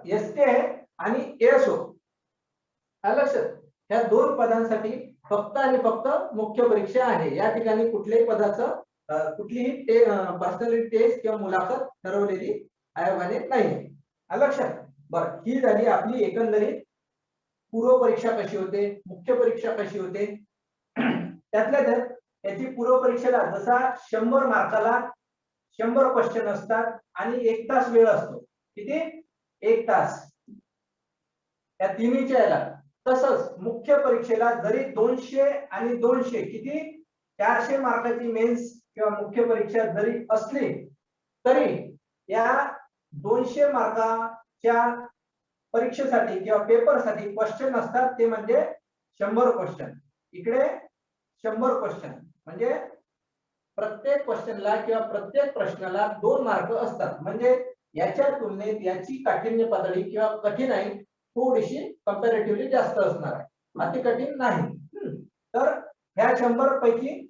ST आहे आणि ASO, लक्षात, ह्या दोन पदांसाठी फक्त आणि फक्त मुख्य परीक्षा आहे. या ठिकाणी कुठल्याही पदाचं कुठलीही पर्सनॅलिटी टेस्ट किंवा मुलाखत ठरवलेली आयोगाने नाही. लक्षात. बरं, ही झाली आपली एकंदरीत पूर्व परीक्षा कशी होते, मुख्य परीक्षा कशी होते. त्यातल्या त्यात याची पूर्व परीक्षेला जसा 100 मार्काला 100 क्वेश्चन असतात आणि 1 तास वेळ असतो. किती? 1 तास या तिन्हीच्या याला. तसंच मुख्य परीक्षेला जरी 200 आणि 200 किती 400 मार्काची मेन्स किंवा मुख्य परीक्षा जरी असली तरी या 200 मार्काच्या परीक्षेसाठी किंवा पेपरसाठी क्वेश्चन असतात ते म्हणजे 100 क्वेश्चन. इकडे 100 क्वेश्चन म्हणजे प्रत्येक क्वेश्चनला किंवा प्रत्येक प्रश्नाला 2 मार्क असतात. म्हणजे याच्या तुलनेत याची काठिण्य पातळी किंवा कठीणाई थोडीशी कंपॅरेटिव्हली जास्त असणार आहे, अति कठीण नाही. तर ह्या 100 पैकी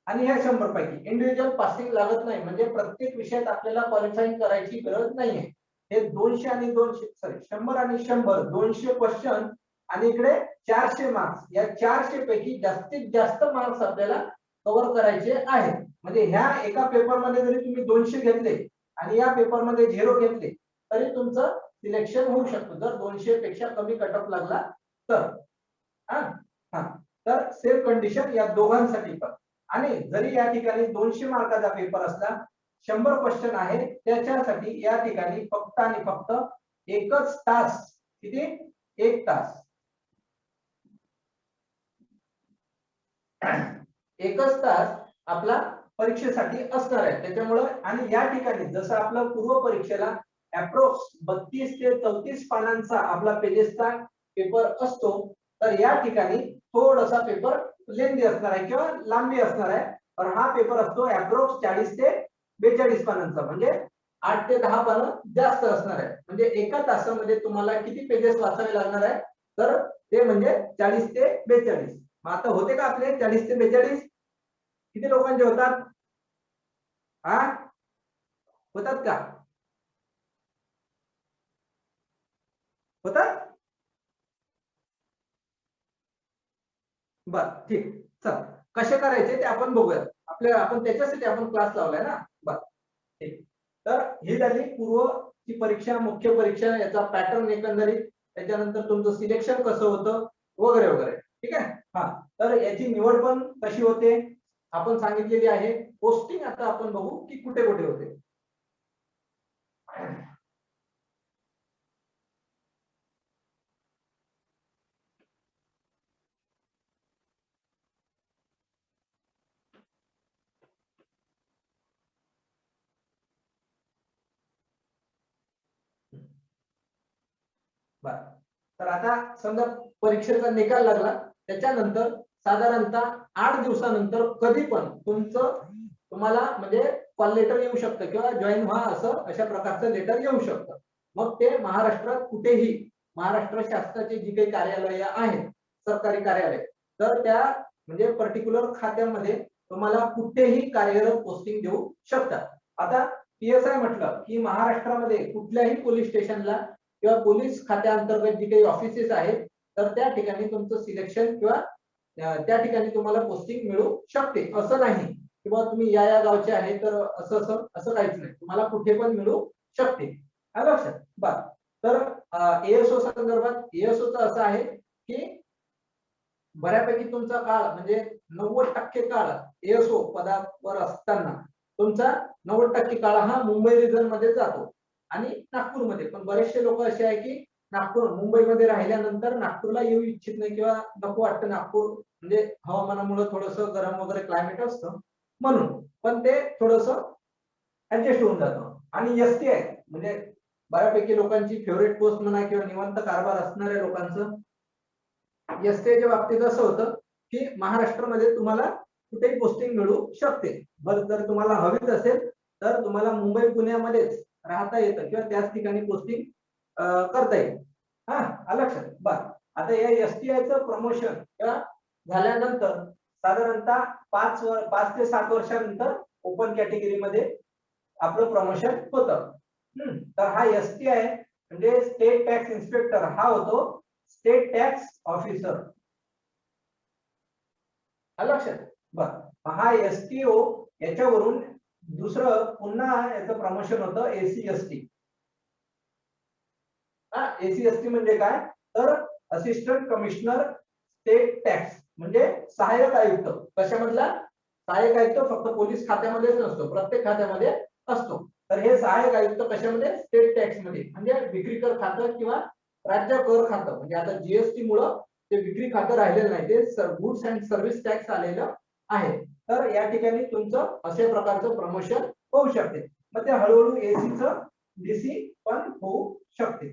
आणि ह्या 100 पैकी इंडिव्हिज्युअल पासिंग लागत नाही. म्हणजे प्रत्येक विषयात आपल्याला क्वालिफाईंग करायची गरज नाहीये. हे 200 आणि 200 सॉरी 100 आणि 100 200 क्वेश्चन आणि इकडे 400 मार्क्स. या 400 पैकी जास्तीत जास्त मार्क्स आपल्याला कव्हर करायचे आहेत. म्हणजे ह्या एका पेपर मध्ये जरी तुम्ही 200 घेतले आणि या पेपर मध्ये 0 घेतले तरी तुमचं सिलेक्शन होऊ शकतं, जर 200 पेक्षा कमी कट ऑफ लागला तर. तर सेम कंडिशन या दोघांसाठी पण. आणि जरी या ठिकाणी 200 मार्काचा पेपर असला 100 क्वेश्चन आहे त्याच्यासाठी या ठिकाणी फक्त आणि फक्त एकच तास. किती? 1 तास. एकच तास आपला परीक्षेसाठी असणार आहे. त्याच्यामुळे आणि या ठिकाणी जसं आपलं पूर्व परीक्षेला अप्रोक्स 32 ते 34 पानांचा आपला पेजेसचा पेपर असतो, तर या ठिकाणी थोडासा पेपर लेंदी असणार आहे किंवा लांबी असणार आहे. तर हा पेपर असतो अप्रोक्स 40 ते 42 पानांचा, म्हणजे 8 ते 10 पानं जास्त असणार आहे. म्हणजे एका तासामध्ये तुम्हाला किती पेजेस वाचावे लागणार आहे, तर ते म्हणजे 40 ते 42. मग आता होते का आपले 40 ते 42? किती लोकांचे होतात? होतात का? होतात? बर, ठीक. चल, कसे करायचे ते आपण बघूया. आपण त्याच्यासाठी आपण क्लास लावलाय ना. बर, ठीक. तर ही झाली पूर्वची परीक्षा, मुख्य परीक्षा, याचा पॅटर्न एकंदरीत, त्याच्यानंतर तुमचं सिलेक्शन कसं होतं वगैरे वगैरे. ठीक आहे. तर याची निवड पण कशी होते आपण सांगितलेली आहे. पोस्टिंग आता आपण बघू की कुठे कुठे होते. तर आता समजा परीक्षेचा निकाल लागला त्याच्यानंतर साधारणतः 8 दिवसानंतर कधी पण तुम्हाला म्हणजे कॉल लेटर येऊ शकतं किंवा जॉईन व्हा असं अशा प्रकारचं लेटर येऊ शकतं. मग ते महाराष्ट्रात कुठेही महाराष्ट्र शासनाची जी काही कार्यालय आहेत, सरकारी कार्यालय, तर त्या म्हणजे पर्टिक्युलर खात्यामध्ये तुम्हाला कुठेही कार्यरत पोस्टिंग देऊ शकतात. आता PSI म्हटलं की महाराष्ट्रामध्ये कुठल्याही पोलीस स्टेशनला किंवा पोलीस खात्याअंतर्गत जी काही ऑफिसेस आहेत तर त्या ठिकाणी तुमचं सिलेक्शन किंवा त्या ठिकाणी तुम्हाला पोस्टिंग मिळू शकते. असं नाही किंवा तुम्ही या गावचे आहे तर असं काहीच नाही, तुम्हाला कुठे पण मिळू शकते. लक्षात. बर, तर एएसओ संदर्भात एएसओचं असं आहे की बऱ्यापैकी तुमचा काळ म्हणजे 90% काळ एएसओ पदावर असताना तुमचा 90% काळ हा मुंबई रिजन मध्ये जातो आणि नागपूरमध्ये. पण बरेचसे लोक असे आहे की नागपूर मुंबईमध्ये राहिल्यानंतर नागपूरला येऊ इच्छित नाही किंवा नको वाटतं. नागपूर म्हणजे हवामानामुळे थोडंसं गरम वगैरे क्लायमेट असतं म्हणून, पण ते थोडंसं ऍडजस्ट होऊन जातं. आणि एसटी आहे म्हणजे बऱ्यापैकी लोकांची फेवरेट पोस्ट म्हणा किंवा निवांत कारभार असणाऱ्या लोकांचं एसटीच्या बाबतीत असं होतं की महाराष्ट्रामध्ये तुम्हाला कुठेही पोस्टिंग मिळू शकते. बरं, जर तुम्हाला हवीच असेल तर तुम्हाला मुंबई पुण्यामध्येच राहता येतं किंवा त्याच ठिकाणी पोस्टिंग करता येईल. लक्षात. बरं, आता या एसटीआयचं प्रमोशन झाल्यानंतर साधारणतः 5 ते 7 वर्षानंतर ओपन कॅटेगरीमध्ये आपलं प्रमोशन होतं. तर हा एसटी आहे म्हणजे स्टेट टॅक्स इन्स्पेक्टर हा होतो स्टेट टॅक्स ऑफिसर. लक्षात. बर, हा STO याच्यावरून दुसरं पुन्हा याचं प्रमोशन होतं ACST. ACST म्हणजे काय, तर असिस्टंट कमिशनर स्टेट टॅक्स, म्हणजे सहाय्यक आयुक्त. कशामधला सहाय्यक आयुक्त? फक्त पोलीस खात्यामध्येच नसतो, प्रत्येक खात्यामध्ये असतो. तर हे सहाय्यक आयुक्त कशामध्ये? स्टेट टॅक्स मध्ये, म्हणजे विक्री कर खातं किंवा राज्य कर खातं. म्हणजे आता जीएसटी मुळे ते विक्री खातं राहिलेलं नाही, ते गुड्स अँड सर्व्हिस टॅक्स आलेलं आहे. तर या ठिकाणी तुमचं अशा प्रकारचं प्रमोशन होऊ शकते. मग ते हळूहळू एसीचं DC पण होऊ शकते.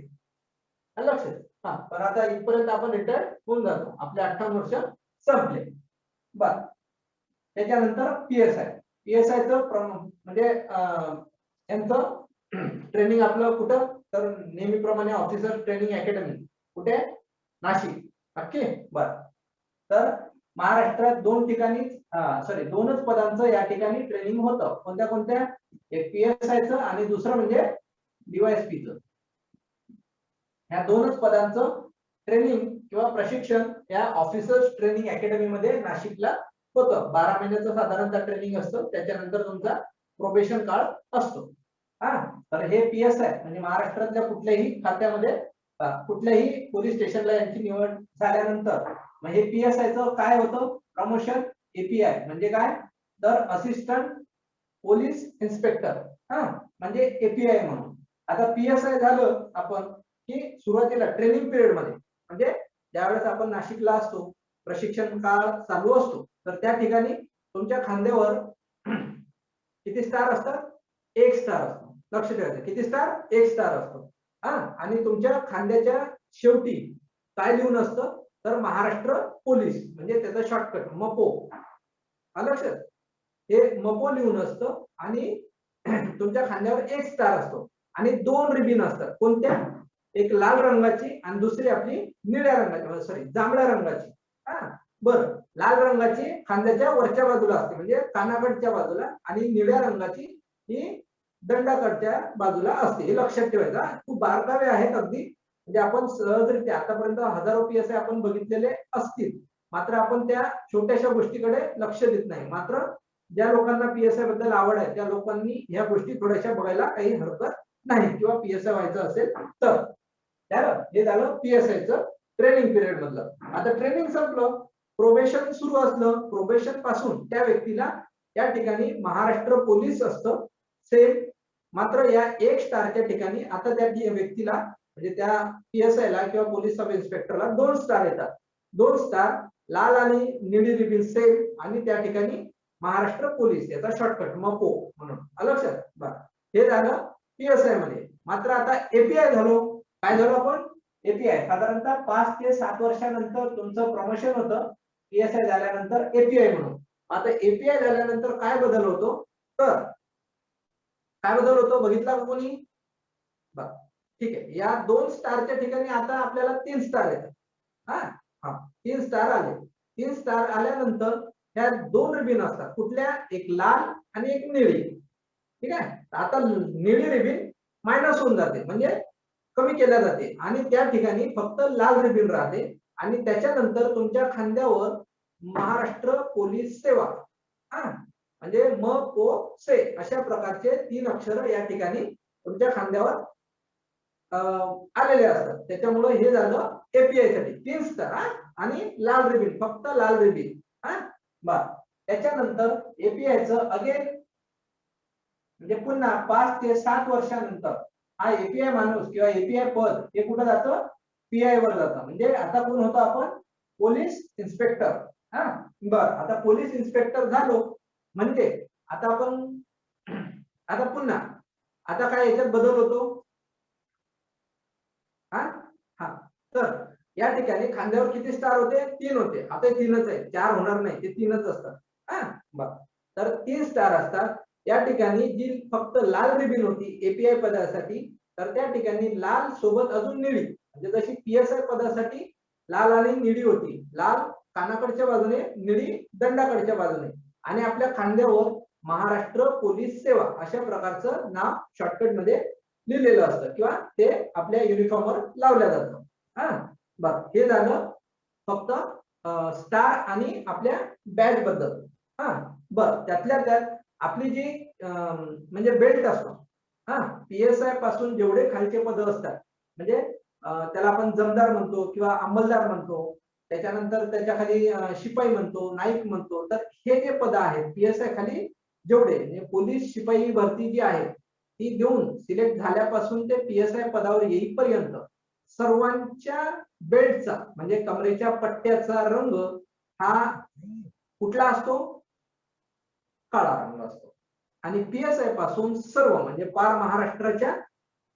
लक्षात. हा, पण आता इथपर्यंत आपण रिटायर होऊन जातो, आपले 58 वर्ष संपले. बर, त्याच्यानंतर PSI चं म्हणजे यांचं ट्रेनिंग आपलं कुठं, तर नेहमीप्रमाणे ऑफिसर ट्रेनिंग अकॅडमी कुठे? नाशिक. नक्की. बर, तर महाराष्ट्रात दोन ठिकाणी दोनच पदांचं या ठिकाणी ट्रेनिंग होतं. कोणत्या कोणत्या? एक PSIचं आणि दुसरं म्हणजे DYSPचं. या दोनच पदांचं ट्रेनिंग किंवा प्रशिक्षण या ऑफिसर्स ट्रेनिंग अकॅडमी मध्ये नाशिकला होतं. 12 महिन्याचं साधारणतः ट्रेनिंग असतं, त्याच्यानंतर तुमचा प्रोबेशन काळ असतो. तर हे PSI म्हणजे महाराष्ट्रातल्या कुठल्याही खात्यामध्ये कुठल्याही पोलीस स्टेशनला यांची निवड झाल्यानंतर मग हे PSIचं काय होतं प्रमोशन? API म्हणजे काय, तर असिस्टंट पोलीस इन्स्पेक्टर, म्हणजे API म्हणून. आता PSI झालं आपण की सुरुवातीला ट्रेनिंग पिरियड मध्ये, म्हणजे ज्यावेळेस आपण नाशिकला असतो, प्रशिक्षण काळ चालू असतो, तर त्या ठिकाणी तुमच्या खांद्यावर किती स्टार असतात? 1 स्टार असतो. लक्ष ठेवायचं, किती स्टार? 1 स्टार असतो. आणि तुमच्या खांद्याच्या शेवटी काय लिहून असतं, तर महाराष्ट्र पोलीस, म्हणजे त्याचा शॉर्टकट MPO. लक्षात. हे MPO लिहून असतं आणि तुमच्या खांद्यावर 1 स्टार असतो आणि 2 रिबीन असतात. कोणत्या? एक लाल रंगाची आणि दुसरी आपली निळ्या रंगाची, जांभळ्या रंगाची. बरं, लाल रंगाची खांद्याच्या वरच्या बाजूला असते, म्हणजे कानाकडच्या बाजूला, आणि निळ्या रंगाची ही दंडाकडच्या बाजूला असते. हे लक्षात ठेवायचं. खूप बारकावे आहेत अगदी, म्हणजे आपण सहजरित्या आतापर्यंत हजारो PSI आपण बघितलेले असतील, मात्र आपण त्या छोट्याशा गोष्टीकडे लक्ष देत नाही. मात्र ज्या लोकांना PSI बद्दल आवड आहे त्या लोकांनी ह्या गोष्टी थोड्याशा बघायला काही हरकत नाही, किंवा PSI व्हायचं असेल तर. हे झालं PSIचं ट्रेनिंग पिरियड मधलं. आता ट्रेनिंग संपलं, प्रोबेशन सुरू असलं, प्रोबेशन पासून त्या व्यक्तीला या ठिकाणी महाराष्ट्र पोलीस असतं सेम. मात्र या 1 स्टारच्या ठिकाणी आता त्या व्यक्तीला, म्हणजे त्या PSI ला किंवा पोलीस सब इन्स्पेक्टरला 2 स्टार येतात. 2 स्टार, लाल आणि निळी रिबीन सेम, आणि त्या ठिकाणी महाराष्ट्र पोलीस, याचा शॉर्टकट MPO म्हणून. लक्षात. बरं, हे झालं PSI मध्ये. मात्र आता API झालो. काय झालं आपण? API साधारणतः 5 ते 7 वर्षानंतर तुमचं प्रमोशन होतं PSI झाल्यानंतर API म्हणून. आता API झाल्यानंतर काय बदल होतो, तर काय बदल होतो बघितला का कोणी? ठीक आहे, या 2 स्टारच्या ठिकाणी आता आपल्याला 3 स्टार येतात. 3 स्टार आले. 3 स्टार आल्यानंतर ह्या 2 रिबीन असतात. कुठल्या? एक लाल आणि एक निळी. ठीक आहे. आता निळी रिबीन मायनस होऊन जाते, म्हणजे कमी केल्या जाते, आणि त्या ठिकाणी फक्त लाल रिबीन राहते, आणि त्याच्यानंतर तुमच्या खांद्यावर महाराष्ट्र पोलीस सेवा, म्हणजे MPO अशा प्रकारचे 3 अक्षर या ठिकाणी तुमच्या खांद्यावर आलेले असतात. त्याच्यामुळे हे झालं API साठी 3 स्टार आणि लाल रिबीन, फक्त लाल रिबीन. बरं, त्याच्यानंतर APIचं अगेन, म्हणजे पुन्हा 5 ते 7 वर्षानंतर हा API माणूस किंवा API पद हे कुठं जातं? PI वर जातं. म्हणजे आता कोण होतो आपण? Police inspector. बरं, आता पोलीस इन्स्पेक्टर झालो म्हणजे आता आपण आता पुन्हा आता काय याच्यात बदल होतो? तर या ठिकाणी खांद्यावर किती स्टार होते? 3 होते. आता 3च आहे, 4 होणार नाही, ते 3च असतात. बरं, तर 3 स्टार असतात. या ठिकाणी जी फक्त लाल रिबीन होती API पदासाठी, तर त्या ठिकाणी लाल सोबत अजून निळी, म्हणजे जशी PSI पदासाठी लाल आणि निळी होती, लाल कानाकडच्या बाजूने, निळी दंडाकडच्या बाजूने, आणि आपल्या खांद्यावर महाराष्ट्र पोलीस सेवा अशा प्रकारचं नाव शॉर्टकट मध्ये लिहिलेलं असतं किंवा ते आपल्या युनिफॉर्मवर लावल्या जातं. हा बर, हे झालं फक्त स्टार आणि आपल्या बॅच बद्दल. हा बर, त्यातल्या त्यात आपली जी म्हणजे बेल्ट असतो, हा PSI पासून जेवढे खालचे पद असतात, म्हणजे त्याला आपण जमदार म्हणतो किंवा अंमलदार म्हणतो, त्याच्यानंतर त्याच्या खाली शिपाई म्हणतो, नाईक म्हणतो. तर हे जे पद आहेत PSI खाली जेवढे म्हणजे पोलीस शिपाई भरती जी आहे ती देऊन सिलेक्ट झाल्यापासून ते PSI पदावर येईपर्यंत सर्वांच्या बेल्टचा म्हणजे कमरेच्या पट्ट्याचा रंग हा कुठला असतो? काळा रंग असतो. आणि PSI पासून सर्व म्हणजे पार महाराष्ट्राच्या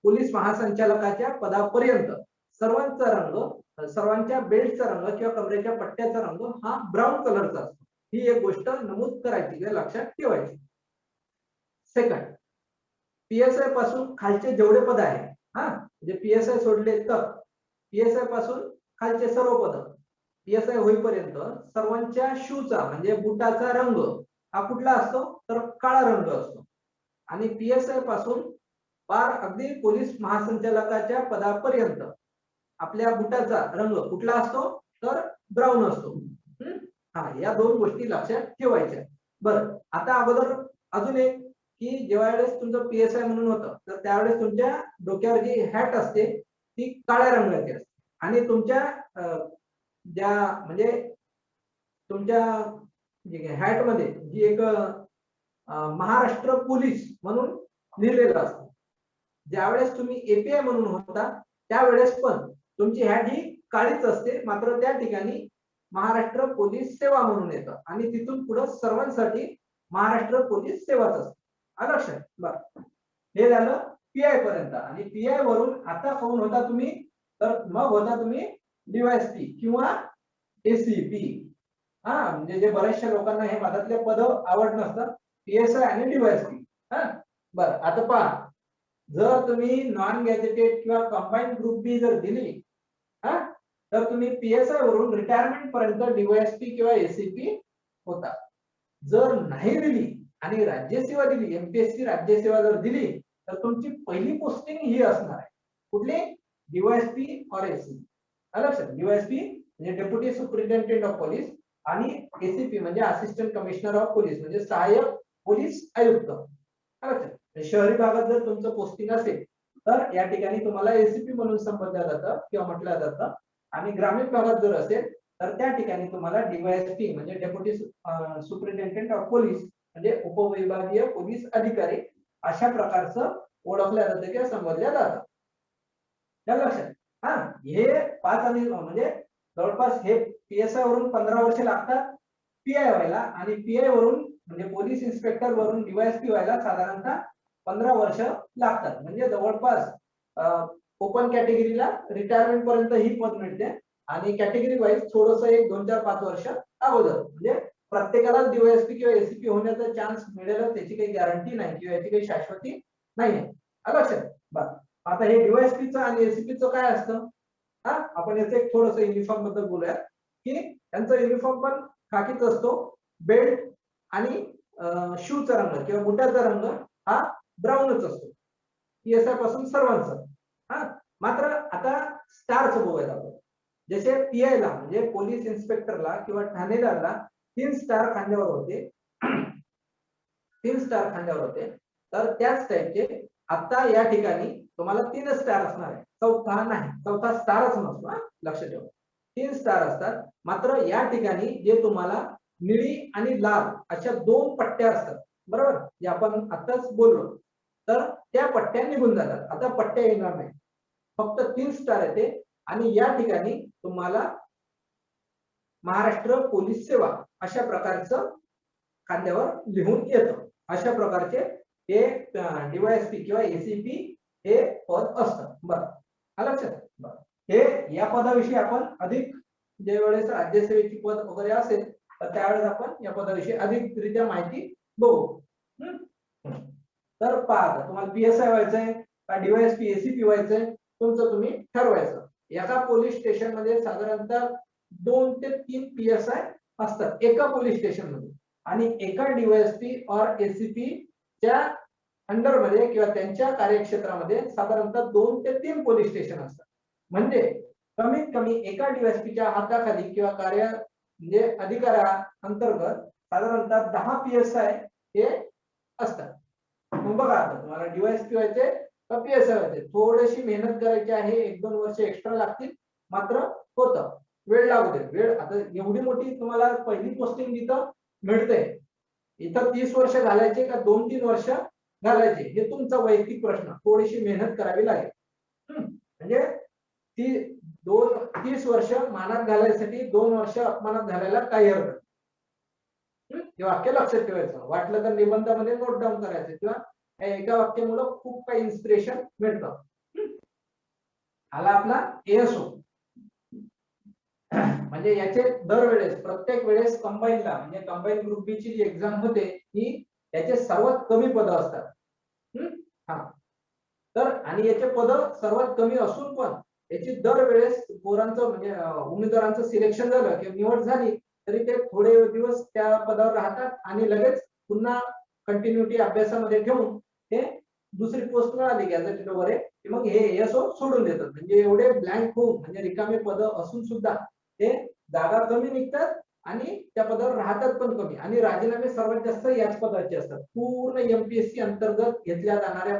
पोलीस महासंचालकाच्या पदापर्यंत सर्वांचा रंग, सर्वांच्या बेल्टचा रंग किंवा कमरेच्या पट्ट्याचा रंग हा ब्राऊन कलरचा असतो. ही एक गोष्ट नमूद करायची किंवा लक्षात ठेवायची. सेकंड, PSI पासून खालचे जेवढे पद आहेत, हा म्हणजे PSI सोडले तर PSI पासून खालचे सर्व पद PSI होईपर्यंत सर्वांच्या शूचा म्हणजे बुटाचा रंग हा कुठला असतो? तर काळा रंग असतो. आणि PSI पासून पार अगदी पोलीस महासंचालकाच्या पदापर्यंत आपल्या बुटाचा रंग कुठला असतो? तर ब्राऊन असतो. हा, या दोन गोष्टी लक्षात ठेवायच्या. बरं, आता अगोदर अजून एक की जेव्हा वेळेस तुमचं PSI म्हणून होतं तर त्यावेळेस तुमच्या डोक्यावर जी हॅट असते ती काळ्या रंगाची असते आणि तुमच्या ज्या म्हणजे तुमच्या हॅट मध्ये जी एक महाराष्ट्र पोलीस म्हणून लिहिलेलं असतं. ज्यावेळेस तुम्ही API म्हणून होता त्यावेळेस पण तुमची हॅट ही काळीच असते, मात्र त्या ठिकाणी महाराष्ट्र पोलीस सेवा म्हणून येतं आणि तिथून पुढे सर्वांसाठी महाराष्ट्र पोलीस सेवाच असते. लक्षात? बरं, हे झालं PI पर्यंत. आणि PI वरून आता कोण होता तुम्ही? तर मग होता तुम्ही DYSP किंवा ACP. हा म्हणजे जे बऱ्याचशा लोकांना हे पदातले पद आवड नसतात, PSI आणि DYSP. हा बरं, आता पहा, जर तुम्ही नॉन गॅजेटेड किंवा कंबाईन्ड ग्रुप बी जर दिली, हा तर तुम्ही PSI वरून रिटायरमेंट पर्यंत DYSP किंवा ACP होता. जर नाही दिली आणि राज्यसेवा दिली, MPSC राज्यसेवा जर दिली तर तुमची पहिली पोस्टिंग ही असणार आहे. कुठली? DYSP और ACP. लक्षात? DYSP म्हणजे डेप्युटी सुपरिटेंडेंट ऑफ पोलीस आणि ACP म्हणजे असिस्टंट कमिशनर ऑफ पोलीस म्हणजे सहाय्यक पोलीस आयुक्त. लक्षात? शहरी भागात जर तुमचं पोस्टिंग असेल तर या ठिकाणी तुम्हाला ACP म्हणून संबोधलं जातं किंवा म्हटलं जातं, आणि ग्रामीण भागात जर असेल तर त्या ठिकाणी तुम्हाला DYSP म्हणजे डेप्युटी सुपरिटेंडेंट ऑफ पोलीस म्हणजे उपविभागीय पोलीस अधिकारी अशा प्रकारचं ओळखल्या जातं किंवा संबोधल्या जातं. लक्षात? हा, हे 5 आणि म्हणजे जवळपास हे PSI वरून 15 वर्ष लागतात PI व्हायला, आणि PI वरून म्हणजे पोलीस इन्स्पेक्टर वरून DYSP व्हायला साधारणतः 15 वर्ष लागतात. म्हणजे जवळपास ओपन कॅटेगरीला रिटायरमेंट पर्यंत ही पद मिळते आणि कॅटेगरी वाईज थोडस एक 2-4-5 वर्ष अगोदर. म्हणजे प्रत्येकाला DYSP किंवा ACP होण्याचा चान्स मिळेल त्याची काही गॅरंटी नाही किंवा याची काही शाश्वती नाही. लक्षात? बरं, आता हे DYSPचं आणि ACPचं काय असतं? हा, आपण याचं एक थोडंसं युनिफॉर्म बद्दल बोलूया की त्यांचा युनिफॉर्म पण खाकीच असतो. बेल्ट आणि शूचा रंग किंवा बुटाचा रंग हा ब्राऊनच असतो PSI पासून सर्वांचा. हा, मात्र आता स्टारचं बघूयात आपण. जसे PI ला म्हणजे पोलीस इन्स्पेक्टरला किंवा ठाणेदारला 3 स्टार खांद्यावर होते, 3 स्टार खांद्यावर होते, तर त्याच टाइपचे आता या ठिकाणी तुम्हाला 3 स्टार असणार आहे, चौथा नाही. चौथा स्टारच नसतो. लक्षात ठेवा, 3 स्टार असतात. मात्र या ठिकाणी जे तुम्हाला निळी आणि लाल अशा 2 पट्ट्या असतात, बरोबर, जे आपण आताच बोललो, तर त्या पट्ट्या निघून जातात. आता पट्ट्या येणार नाही, फक्त 3 स्टार येते. आणि या ठिकाणी तुम्हाला महाराष्ट्र पोलीस सेवा अशा प्रकारचं खांद्यावर लिहून येतं. अशा प्रकारचे हे DYSP किंवा ACP हे पद असतं. बरं, लक्षात? बरं, हे या पदाविषयी आपण अधिक ज्यावेळेस राज्यसेवेची पद वगैरे असेल तर त्यावेळेस आपण या पदाविषयी अधिकरित्या माहिती बघू. तर पहा, तुम्हाला PSI व्हायचंय का DYSP ACP व्हायचंय, तुमचं तुम्ही ठरवायचं. एका पोलीस स्टेशन मध्ये साधारणतः 2 ते 3 PSI असतात एका पोलीस स्टेशन मध्ये, आणि एका DYSP और ACP च्या अंडरमध्ये किंवा त्यांच्या कार्यक्षेत्रामध्ये साधारणतः 2 ते 3 पोलीस स्टेशन असतात. म्हणजे कमीत कमी एका डीएसपीच्या हाताखाली किंवा कार्य म्हणजे अधिकारा अंतर्गत साधारणतः 10 PSI हे असतात. मग बघा आता तुम्हाला डीएसपी व्हायचे का PSI व्हायचे, थोडीशी मेहनत करायची आहे, 1-2 वर्ष एक्स्ट्रा लागतील, मात्र होतं. वेळ लागू दे. वेळ आता एवढी मोठी तुम्हाला पहिली पोस्टिंग जिथं मिळते, इथं 30 वर्ष घालायचे का 2-3 वर्ष घालायचे हे तुमचा वैयक्तिक प्रश्न. थोडीशी मेहनत करावी लागेल. म्हणजे ती 30 वर्ष मानात घालायसाठी 2 वर्ष अपमानात घालायला काही अर्थ नाही. हे वाक्य लक्षात ठेवायचं. वाटलं तर निबंधामध्ये नोट डाऊन करायचं किंवा एका वाक्यामुळे खूप काही इन्स्पिरेशन मिळतं. आला आपला एएसओ. म्हणजे याचे दरवेळेस प्रत्येक वेळेस कंबाईनला म्हणजे कंबाईन ग्रुप बी ची जी एक्झाम होते ही याचे सर्वात कमी पद असतात. हा तर आणि याचे पद सर्वात कमी असून पण याची दरवेळेस पोरांचं म्हणजे उमेदवारांचं सिलेक्शन झालं किंवा निवड झाली तरी ते थोडे दिवस त्या पदावर राहतात आणि लगेच पुन्हा कंटिन्युटी अभ्यासामध्ये ठेवून ते दुसरी पोस्ट मिळाली गॅझेटेड वगैरे की मग हे एएसओ सोडून देतात. म्हणजे एवढे ब्लँक होऊन म्हणजे रिकामे पद असून सुद्धा ते जागा कमी निघतात आणि त्या पदावर राहतात पण कमी आणि राजीनामे सर्वात जास्त याच पदाचे असतात. पूर्ण एमपीएससी अंतर्गत घेतल्या जाणाऱ्या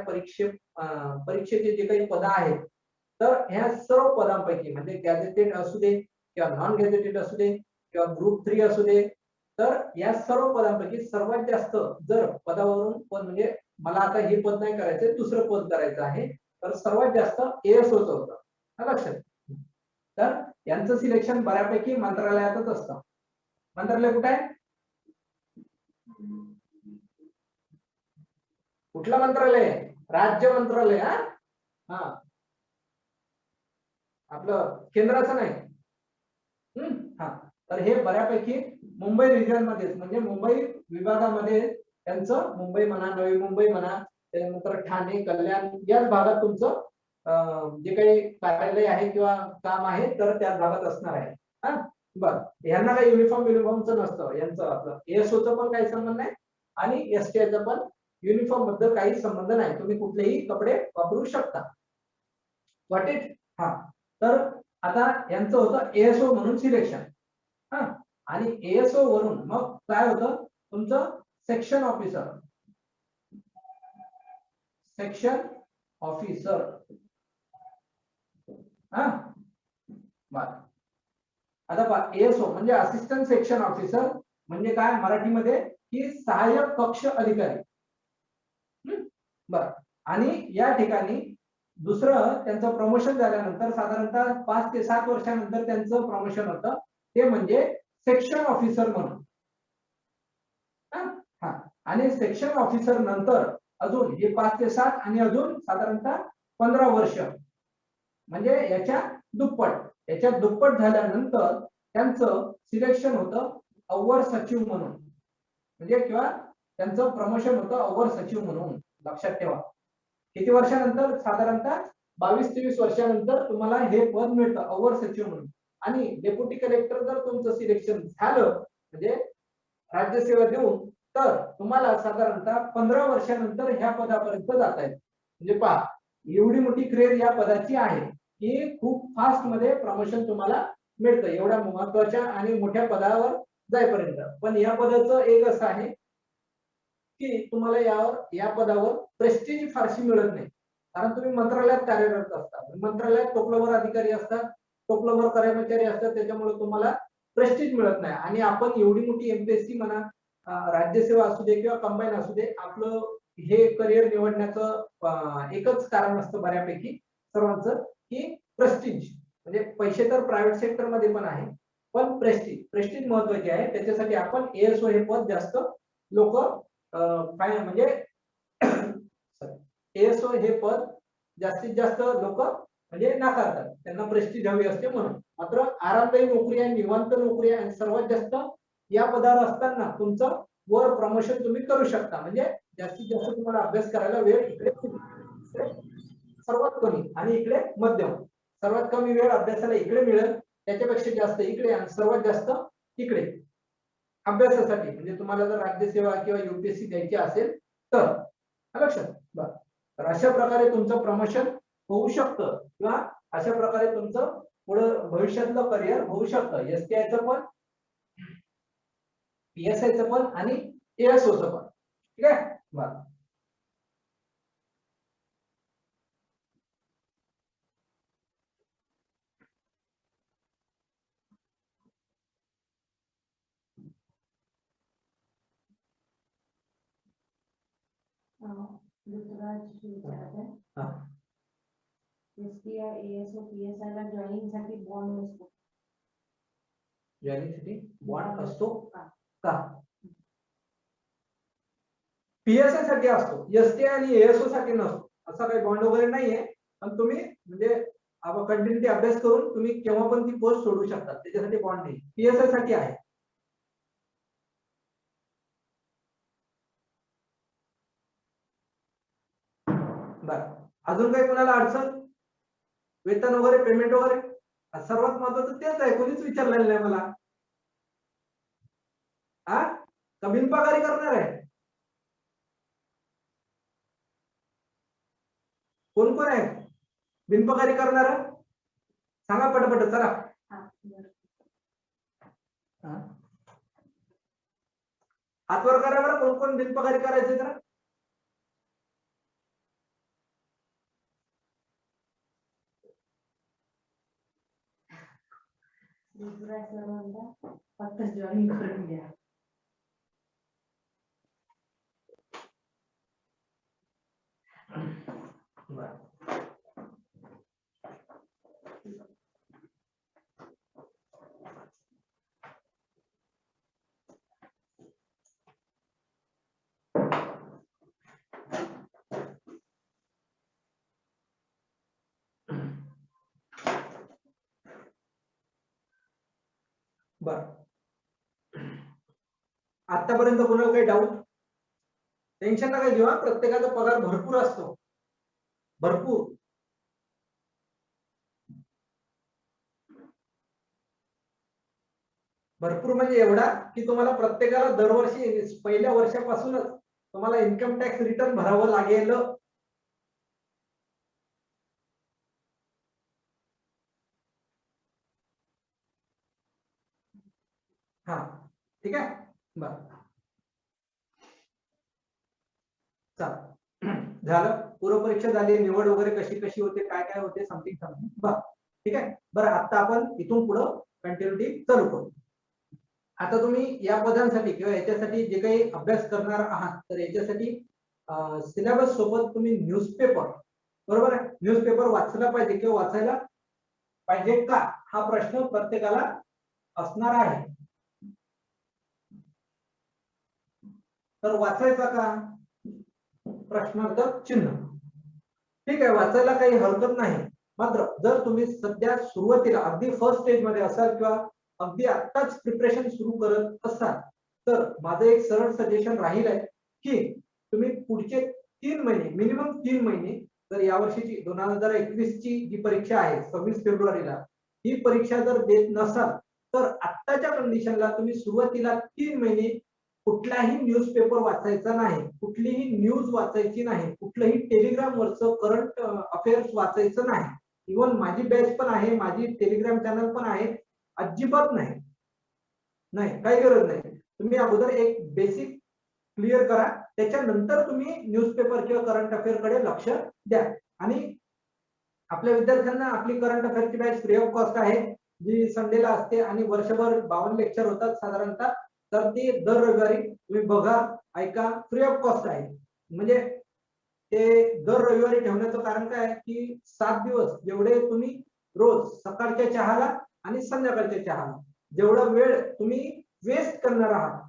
परीक्षेचे जे काही पद आहेत तर ह्या सर्व पदांपैकी म्हणजे गॅझेटेड असू दे किंवा नॉन गॅझेटेड असू दे किंवा ग्रुप 3 असू दे तर या सर्व पदांपैकी सर्वात जास्त जर पदावरून पण म्हणजे मला आता हे पद नाही करायचं दुसरं पद करायचं आहे तर सर्वात जास्त एएसओचं होतं. लक्षात. तर यांचं सिलेक्शन बऱ्यापैकी मंत्रालयातच असतं. मंत्रालय कुठे आहे? कुठलं मंत्रालय? राज्य मंत्रालय. हा आपलं केंद्राचं नाही. हा तर हे बऱ्यापैकी मुंबई रिजन मध्येच म्हणजे मुंबई विभागामध्ये त्यांचं मुंबई म्हणा नवी मुंबई म्हणा त्यानंतर ठाणे कल्याण याच भागात तुमचं जे काही कार्यालय आहे किंवा काम आहे तर त्या भागात असणार आहे. हा बरं यांना काही युनिफॉर्मचं नसतं. यांचं आपलं एएसओचं पण काही संबंध नाही आणि एसटीआयचा पण युनिफॉर्म बद्दल काही संबंध नाही. तुम्ही कुठलेही कपडे वापरू शकता. What it. हा तर आता यांचं होतं एएसओ म्हणून सिलेक्शन. हा आणि एएसओ वरून मग काय होतं तुमचं सेक्शन ऑफिसर. Section officer. हा बरं आता पहा एएसओ म्हणजे असिस्टंट सेक्शन ऑफिसर म्हणजे काय मराठीमध्ये की सहाय्यक कक्ष अधिकारी. बरं आणि या ठिकाणी दुसरं त्यांचं प्रमोशन झाल्यानंतर साधारणतः 5 ते 7 वर्षानंतर त्यांचं प्रमोशन होतं ते म्हणजे सेक्शन ऑफिसर म्हणून. हा आणि सेक्शन ऑफिसर नंतर अजून हे 5 ते 7 आणि अजून साधारणतः 15 वर्ष म्हणजे याच्या दुप्पट झाल्यानंतर त्यांचं सिलेक्शन होतं अवर सचिव म्हणून म्हणजे किंवा त्यांचं प्रमोशन होतं अवर सचिव म्हणून. लक्षात ठेवा किती वर्षानंतर साधारणतः 22-23 वर्षानंतर तुम्हाला हे पद मिळतं अवर सचिव म्हणून. आणि डेप्युटी कलेक्टर जर तुमचं सिलेक्शन झालं म्हणजे राज्यसेवा देऊन तर तुम्हाला साधारणतः 15 वर्षानंतर ह्या पदापर्यंत जाता येईल. म्हणजे पहा एवढी मोठी क्रेज या पदाची आहे की खूप फास्ट मध्ये प्रमोशन तुम्हाला मिळतं एवढ्या महत्वाच्या आणि मोठ्या पदावर जाईपर्यंत. पण या पदाचं एक असं आहे की तुम्हाला या पदावर प्रेस्टिज फारशी मिळत नाही कारण तुम्ही मंत्रालयात कार्यरत असता. मंत्रालयात टोपलवर अधिकारी असतात टोपलवर कर्मचारी असतात त्याच्यामुळे तुम्हाला प्रेस्टिज मिळत नाही. आणि आपण एवढी मोठी एमपीएससी म्हणा राज्यसेवा असू दे किंवा कंबाईन असू दे आपलं हे करिअर निवडण्याचं एकच कारण असतं बऱ्यापैकी सर्वांचं की प्रेस्टिज. म्हणजे पैसे तर प्रायव्हेट सेक्टर मध्ये पण आहे पण प्रेस्टिज महत्वाची आहे. त्याच्यासाठी आपण एएसओ हे पद जास्त लोक म्हणजे एएसओ हे पद जास्तीत जास्त लोक म्हणजे नाकारतात त्यांना प्रेस्टिज हवी असते म्हणून. मात्र आरामदायी नोकरी आहे निवांत नोकरी आहे आणि सर्वात जास्त या पदावर असताना तुमचं वर प्रमोशन तुम्ही करू शकता. म्हणजे जास्तीत जास्त तुम्हाला अभ्यास करायला वेळ इकडे सर्वात कमी आणि इकडे मध्यम. सर्वात कमी वेळ अभ्यासाला इकडे मिळेल त्याच्यापेक्षा जास्त इकडे आणि सर्वात जास्त इकडे अभ्यासासाठी. म्हणजे तुम्हाला जर राज्यसेवा किंवा युपीएससी द्यायची असेल तर लक्षात. बरं, तर अशा प्रकारे तुमचं प्रमोशन होऊ शकतं किंवा अशा प्रकारे तुमचं पुढे भविष्यातलं करिअर होऊ शकतं. एसटीआयचं पण, पीएसआयचं पण आणि एएसओचं पण. ठीक आहे. बरं, एसटीआय, एएसओ, पीएसआय ला जॉईनिंग साठी बॉन्ड असतो. जॉईनिंग साठी बॉन्ड असतो का? पीएसआय साठी असतो, एसटीआय आणि एएसओ साठी नसतो. असा काही बॉन्ड वगैरे नाहीये. पण तुम्ही म्हणजे कंटिन्युटी अभ्यास करून तुम्ही केव्हा पण ती पोस्ट सोडू शकता, त्याच्यासाठी बॉन्ड नाही. पीएसआय साठी आहे. बरं, अजून काही कोणाला अडचण? वेतन वगैरे, पेमेंट वगैरे? सर्वात महत्वाचं तेच आहे, कोणीच विचारलेलं नाही मला. हा, का बिनपगारी करणार आहे? कोण कोण आहे बिनपगारी करणार? सांगा पटपट, चला. हात वर करा बरं, कोण कोण बिनपगारी करायचे जरा. फक्त जॉईन करून घ्या. बर, आतापर्यंत कोणाला काही डाऊट? टेन्शन नका घेऊ, प्रत्येकाचा पगार भरपूर असतो, भरपूर. भरपूर म्हणजे एवढा की तुम्हाला प्रत्येकाला दरवर्षी पहिल्या वर्षापासूनच तुम्हाला इन्कम टॅक्स रिटर्न भरावं लागेल. हा, ठीक आहे. बरं, झालं. पूर्वपरीक्षा झाली, निवड वगैरे कशी कशी होते, काय काय होते, समथिंग समथिंग. बरं, ठीक आहे. बरं, आता आपण इथून पुढे कंटिन्युटी चालू करू. आता तुम्ही या पदांसाठी किंवा याच्यासाठी जे काही अभ्यास करणार आहात, तर याच्यासाठी सिलेबस सोबत तुम्ही न्यूजपेपर, बरोबर आहे, न्यूजपेपर वाचला पाहिजे किंवा वाचायला पाहिजे का, हा प्रश्न प्रत्येकाला असणार आहे. तर वाचायचा का, प्रश्नार्थक चिन्ह. ठीक आहे, वाचायला काही हरकत नाही. मात्र जर तुम्ही सध्या सुरुवातीला अगदी फर्स्ट स्टेज मध्ये असाल किंवा अगदी आत्ताच प्रिपरेशन सुरू करत असाल, तर माझं एक सरळ सजेशन राहील आहे की तुम्ही पुढचे 3 महिने, मिनिमम 3 महिने, जर यावर्षीची 2021 ची जी परीक्षा आहे 26 फेब्रुवारीला, ही परीक्षा जर देत नसाल, तर आत्ताच्या कंडिशनला तुम्ही सुरुवातीला 3 महिने कुठलाही न्यूजपेपर वाचायचा नाही, कुठलीही न्यूज वाचायची नाही, कुठलंही टेलिग्राम वरचं करंट अफेअर्स वाचायचं नाही. इव्हन माझी बॅच पण आहे, माझी टेलिग्राम चॅनल पण आहे, अजिबात नाही, नाही, काही गरज नाही. तुम्ही अगोदर एक बेसिक क्लिअर करा, त्याच्यानंतर तुम्ही न्यूजपेपर किंवा करंट अफेअर कडे लक्ष द्या. आणि आपल्या विद्यार्थ्यांना आपली करंट अफेअरची बॅच फ्री ऑफ कॉस्ट आहे, जी संडेला असते आणि वर्षभर 52 लेक्चर होतात साधारणतः. तर ती दर रविवारी तुम्ही बघा, ऐका, फ्री ऑफ कॉस्ट आहे. म्हणजे ते दर रविवारी ठेवण्याचं कारण काय की 7 दिवस जेवढे तुम्ही रोज सकाळच्या चहाला आणि संध्याकाळच्या चहाला जेवढा वेळ तुम्ही वेस्ट करणार आहात,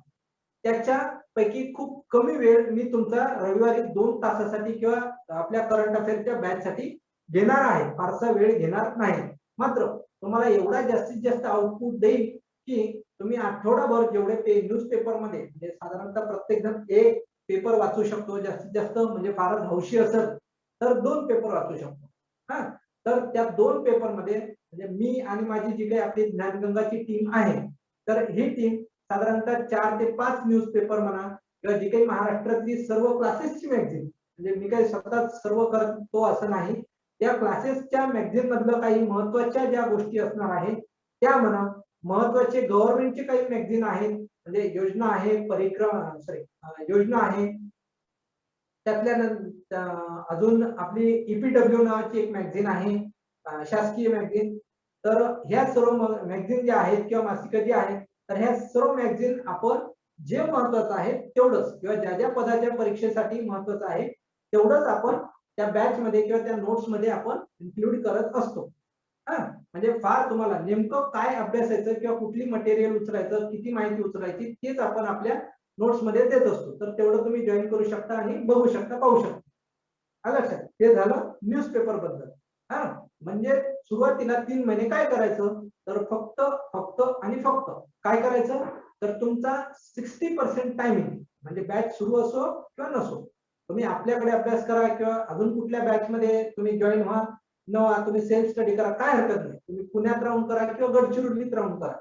त्याच्यापैकी खूप कमी वेळ मी तुमचा रविवारी 2 तासासाठी किंवा आपल्या करंट अफेअरच्या बॅच साठी घेणार आहे. फारसा वेळ घेणार नाही. मात्र तुम्हाला एवढा जास्तीत जास्त आउटपुट देईल की तुम्ही आठवडाभर जेवढे न्यूजपेपर मध्ये, म्हणजे साधारणतः प्रत्येक जण एक पेपर वाचू शकतो, जास्तीत जास्त म्हणजे फारच हौशी असेल तर 2 पेपर वाचू शकतो. हा, तर त्या 2 पेपर मध्ये म्हणजे मी आणि माझी जी काही आपली ज्ञानगंगाची टीम आहे, तर ही टीम साधारणतः 4 ते 5 न्यूजपेपर म्हणा किंवा जी काही महाराष्ट्रातली सर्व क्लासेसची मॅगझिन, म्हणजे मी काही स्वतःच सर्व करतो असं नाही. त्या क्लासेसच्या मॅगझिन मधलं काही महत्वाच्या ज्या गोष्टी असणार आहेत त्या म्हणा, महत्वाचे गव्हर्नमेंटचे काही मॅगझिन आहेत, म्हणजे योजना आहे, योजना आहे, त्यातल्या अजून आपली EPW नावाची एक मॅगझिन आहे, शासकीय मॅगझिन. तर ह्या सर्व मॅगझिन ज्या आहेत किंवा मासिकं जी आहेत, तर ह्या सर्व मॅगझिन आपण जे महत्वाचं आहे तेवढंच किंवा ज्या ज्या पदाच्या परीक्षेसाठी महत्वाचं आहे तेवढंच आपण त्या बॅच मध्ये किंवा त्या नोट्स मध्ये आपण इन्क्लूड करत असतो. हा, म्हणजे फार तुम्हाला नेमकं काय अभ्यासायचं किंवा कुठली मटेरियल उचलायचं, किती माहिती उचलायची, तेच आपण आपल्या नोट्स मध्ये देत असतो. तर तेवढं तुम्ही जॉईन करू शकता आणि बघू शकता, पाहू शकता. लक्षात. हे झालं न्यूजपेपर बद्दल. हा, म्हणजे सुरुवातीला 3 महिने काय करायचं, तर फक्त फक्त आणि फक्त काय करायचं, तर तुमचा 60% टायमिंग म्हणजे बॅच सुरू असो किंवा नसो, तुम्ही आपल्याकडे अभ्यास करा किंवा अजून कुठल्या बॅच मध्ये तुम्ही जॉईन व्हा न व्हा, तुम्ही सेल्फ स्टडी करा, काय हरकत नाही. तुम्ही पुण्यात राहून करा किंवा गडचिरोलीत राहून करा.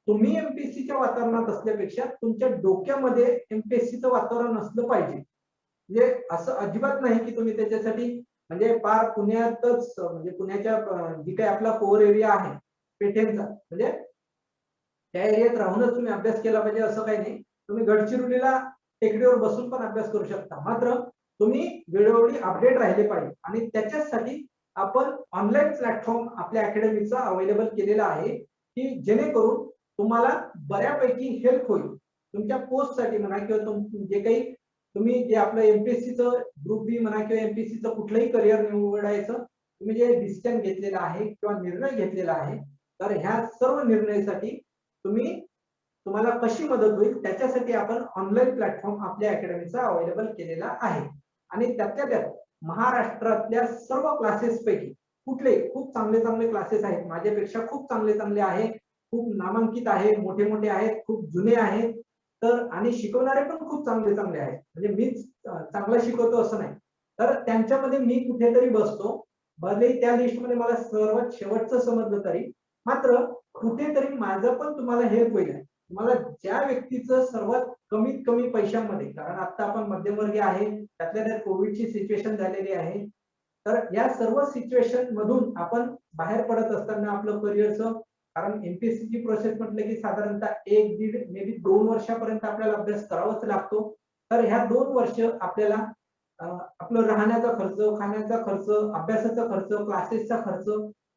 तुम्ही एमपीएससीच्या वातावरणात असल्यापेक्षा तुमच्या डोक्यामध्ये एमपीएससीचं वातावरण असलं पाहिजे. म्हणजे असं अजिबात नाही की तुम्ही त्याच्यासाठी म्हणजे फार पुण्यातच म्हणजे पुण्याच्या जी काही आपला कोर एरिया आहे पेठेंचा, म्हणजे त्या एरियात राहूनच तुम्ही अभ्यास केला पाहिजे असं काही नाही. तुम्ही गडचिरोलीला टेकडीवर बसून पण अभ्यास करू शकता. मात्र तुम्ही वेळोवेळी अपडेट राहिले पाहिजे आणि त्याच्यासाठी आपण ऑनलाईन प्लॅटफॉर्म आपल्या अकॅडमीचा अवेलेबल केलेला आहे की जेणेकरून तुम्हाला बऱ्यापैकी हेल्प होईल तुमच्या पोस्टसाठी म्हणा किंवा जे काही तुम्ही जे आपलं एमपीएससीचं ग्रुप बी म्हणा किंवा एमपीएससीचं कुठलंही करिअर निवडायचं तुम्ही जे डिसिजन घेतलेला आहे किंवा निर्णय घेतलेला आहे, तर ह्या सर्व निर्णयासाठी तुम्हाला कशी मदत होईल त्याच्यासाठी आपण ऑनलाईन प्लॅटफॉर्म आपल्या अकॅडमीचा अवेलेबल केलेला आहे. आणि त्यातल्या त्यात महाराष्ट्रातल्या सर्व क्लासेस पैकी कुठले खूप चांगले चांगले क्लासेस आहेत, माझ्यापेक्षा खूप चांगले चांगले आहेत, खूप नामांकित आहे, मोठे मोठे आहेत, खूप जुने आहेत, तर आणि शिकवणारे पण खूप चांगले चांगले आहेत. म्हणजे मीच चांगला शिकवतो असं नाही, तर त्यांच्यामध्ये मी कुठेतरी बसतो. भलेही त्या लिस्टमध्ये मला सर्वात शेवटचं समजलं तरी मात्र कुठेतरी माझं पण तुम्हाला हेल्प होईल. तुम्हाला ज्या व्यक्तीचं सर्वात कमीत कमी पैशांमध्ये, कारण आता आपण मध्यमवर्गीय आहे, त्यातल्या त्यात कोविडची सिच्युएशन झालेली आहे, तर या सर्व सिच्युएशन मधून आपण बाहेर पडत असताना आपलं करिअरचं, कारण एमपीएससीची प्रोसेस म्हटलं की साधारणतः 1-1.5 मे बी 2 वर्षापर्यंत आपल्याला अभ्यास करावाच लागतो. तर ह्या 2 वर्ष आपल्याला आपलं राहण्याचा खर्च, खाण्याचा खर्च, अभ्यासाचा खर्च, क्लासेसचा खर्च,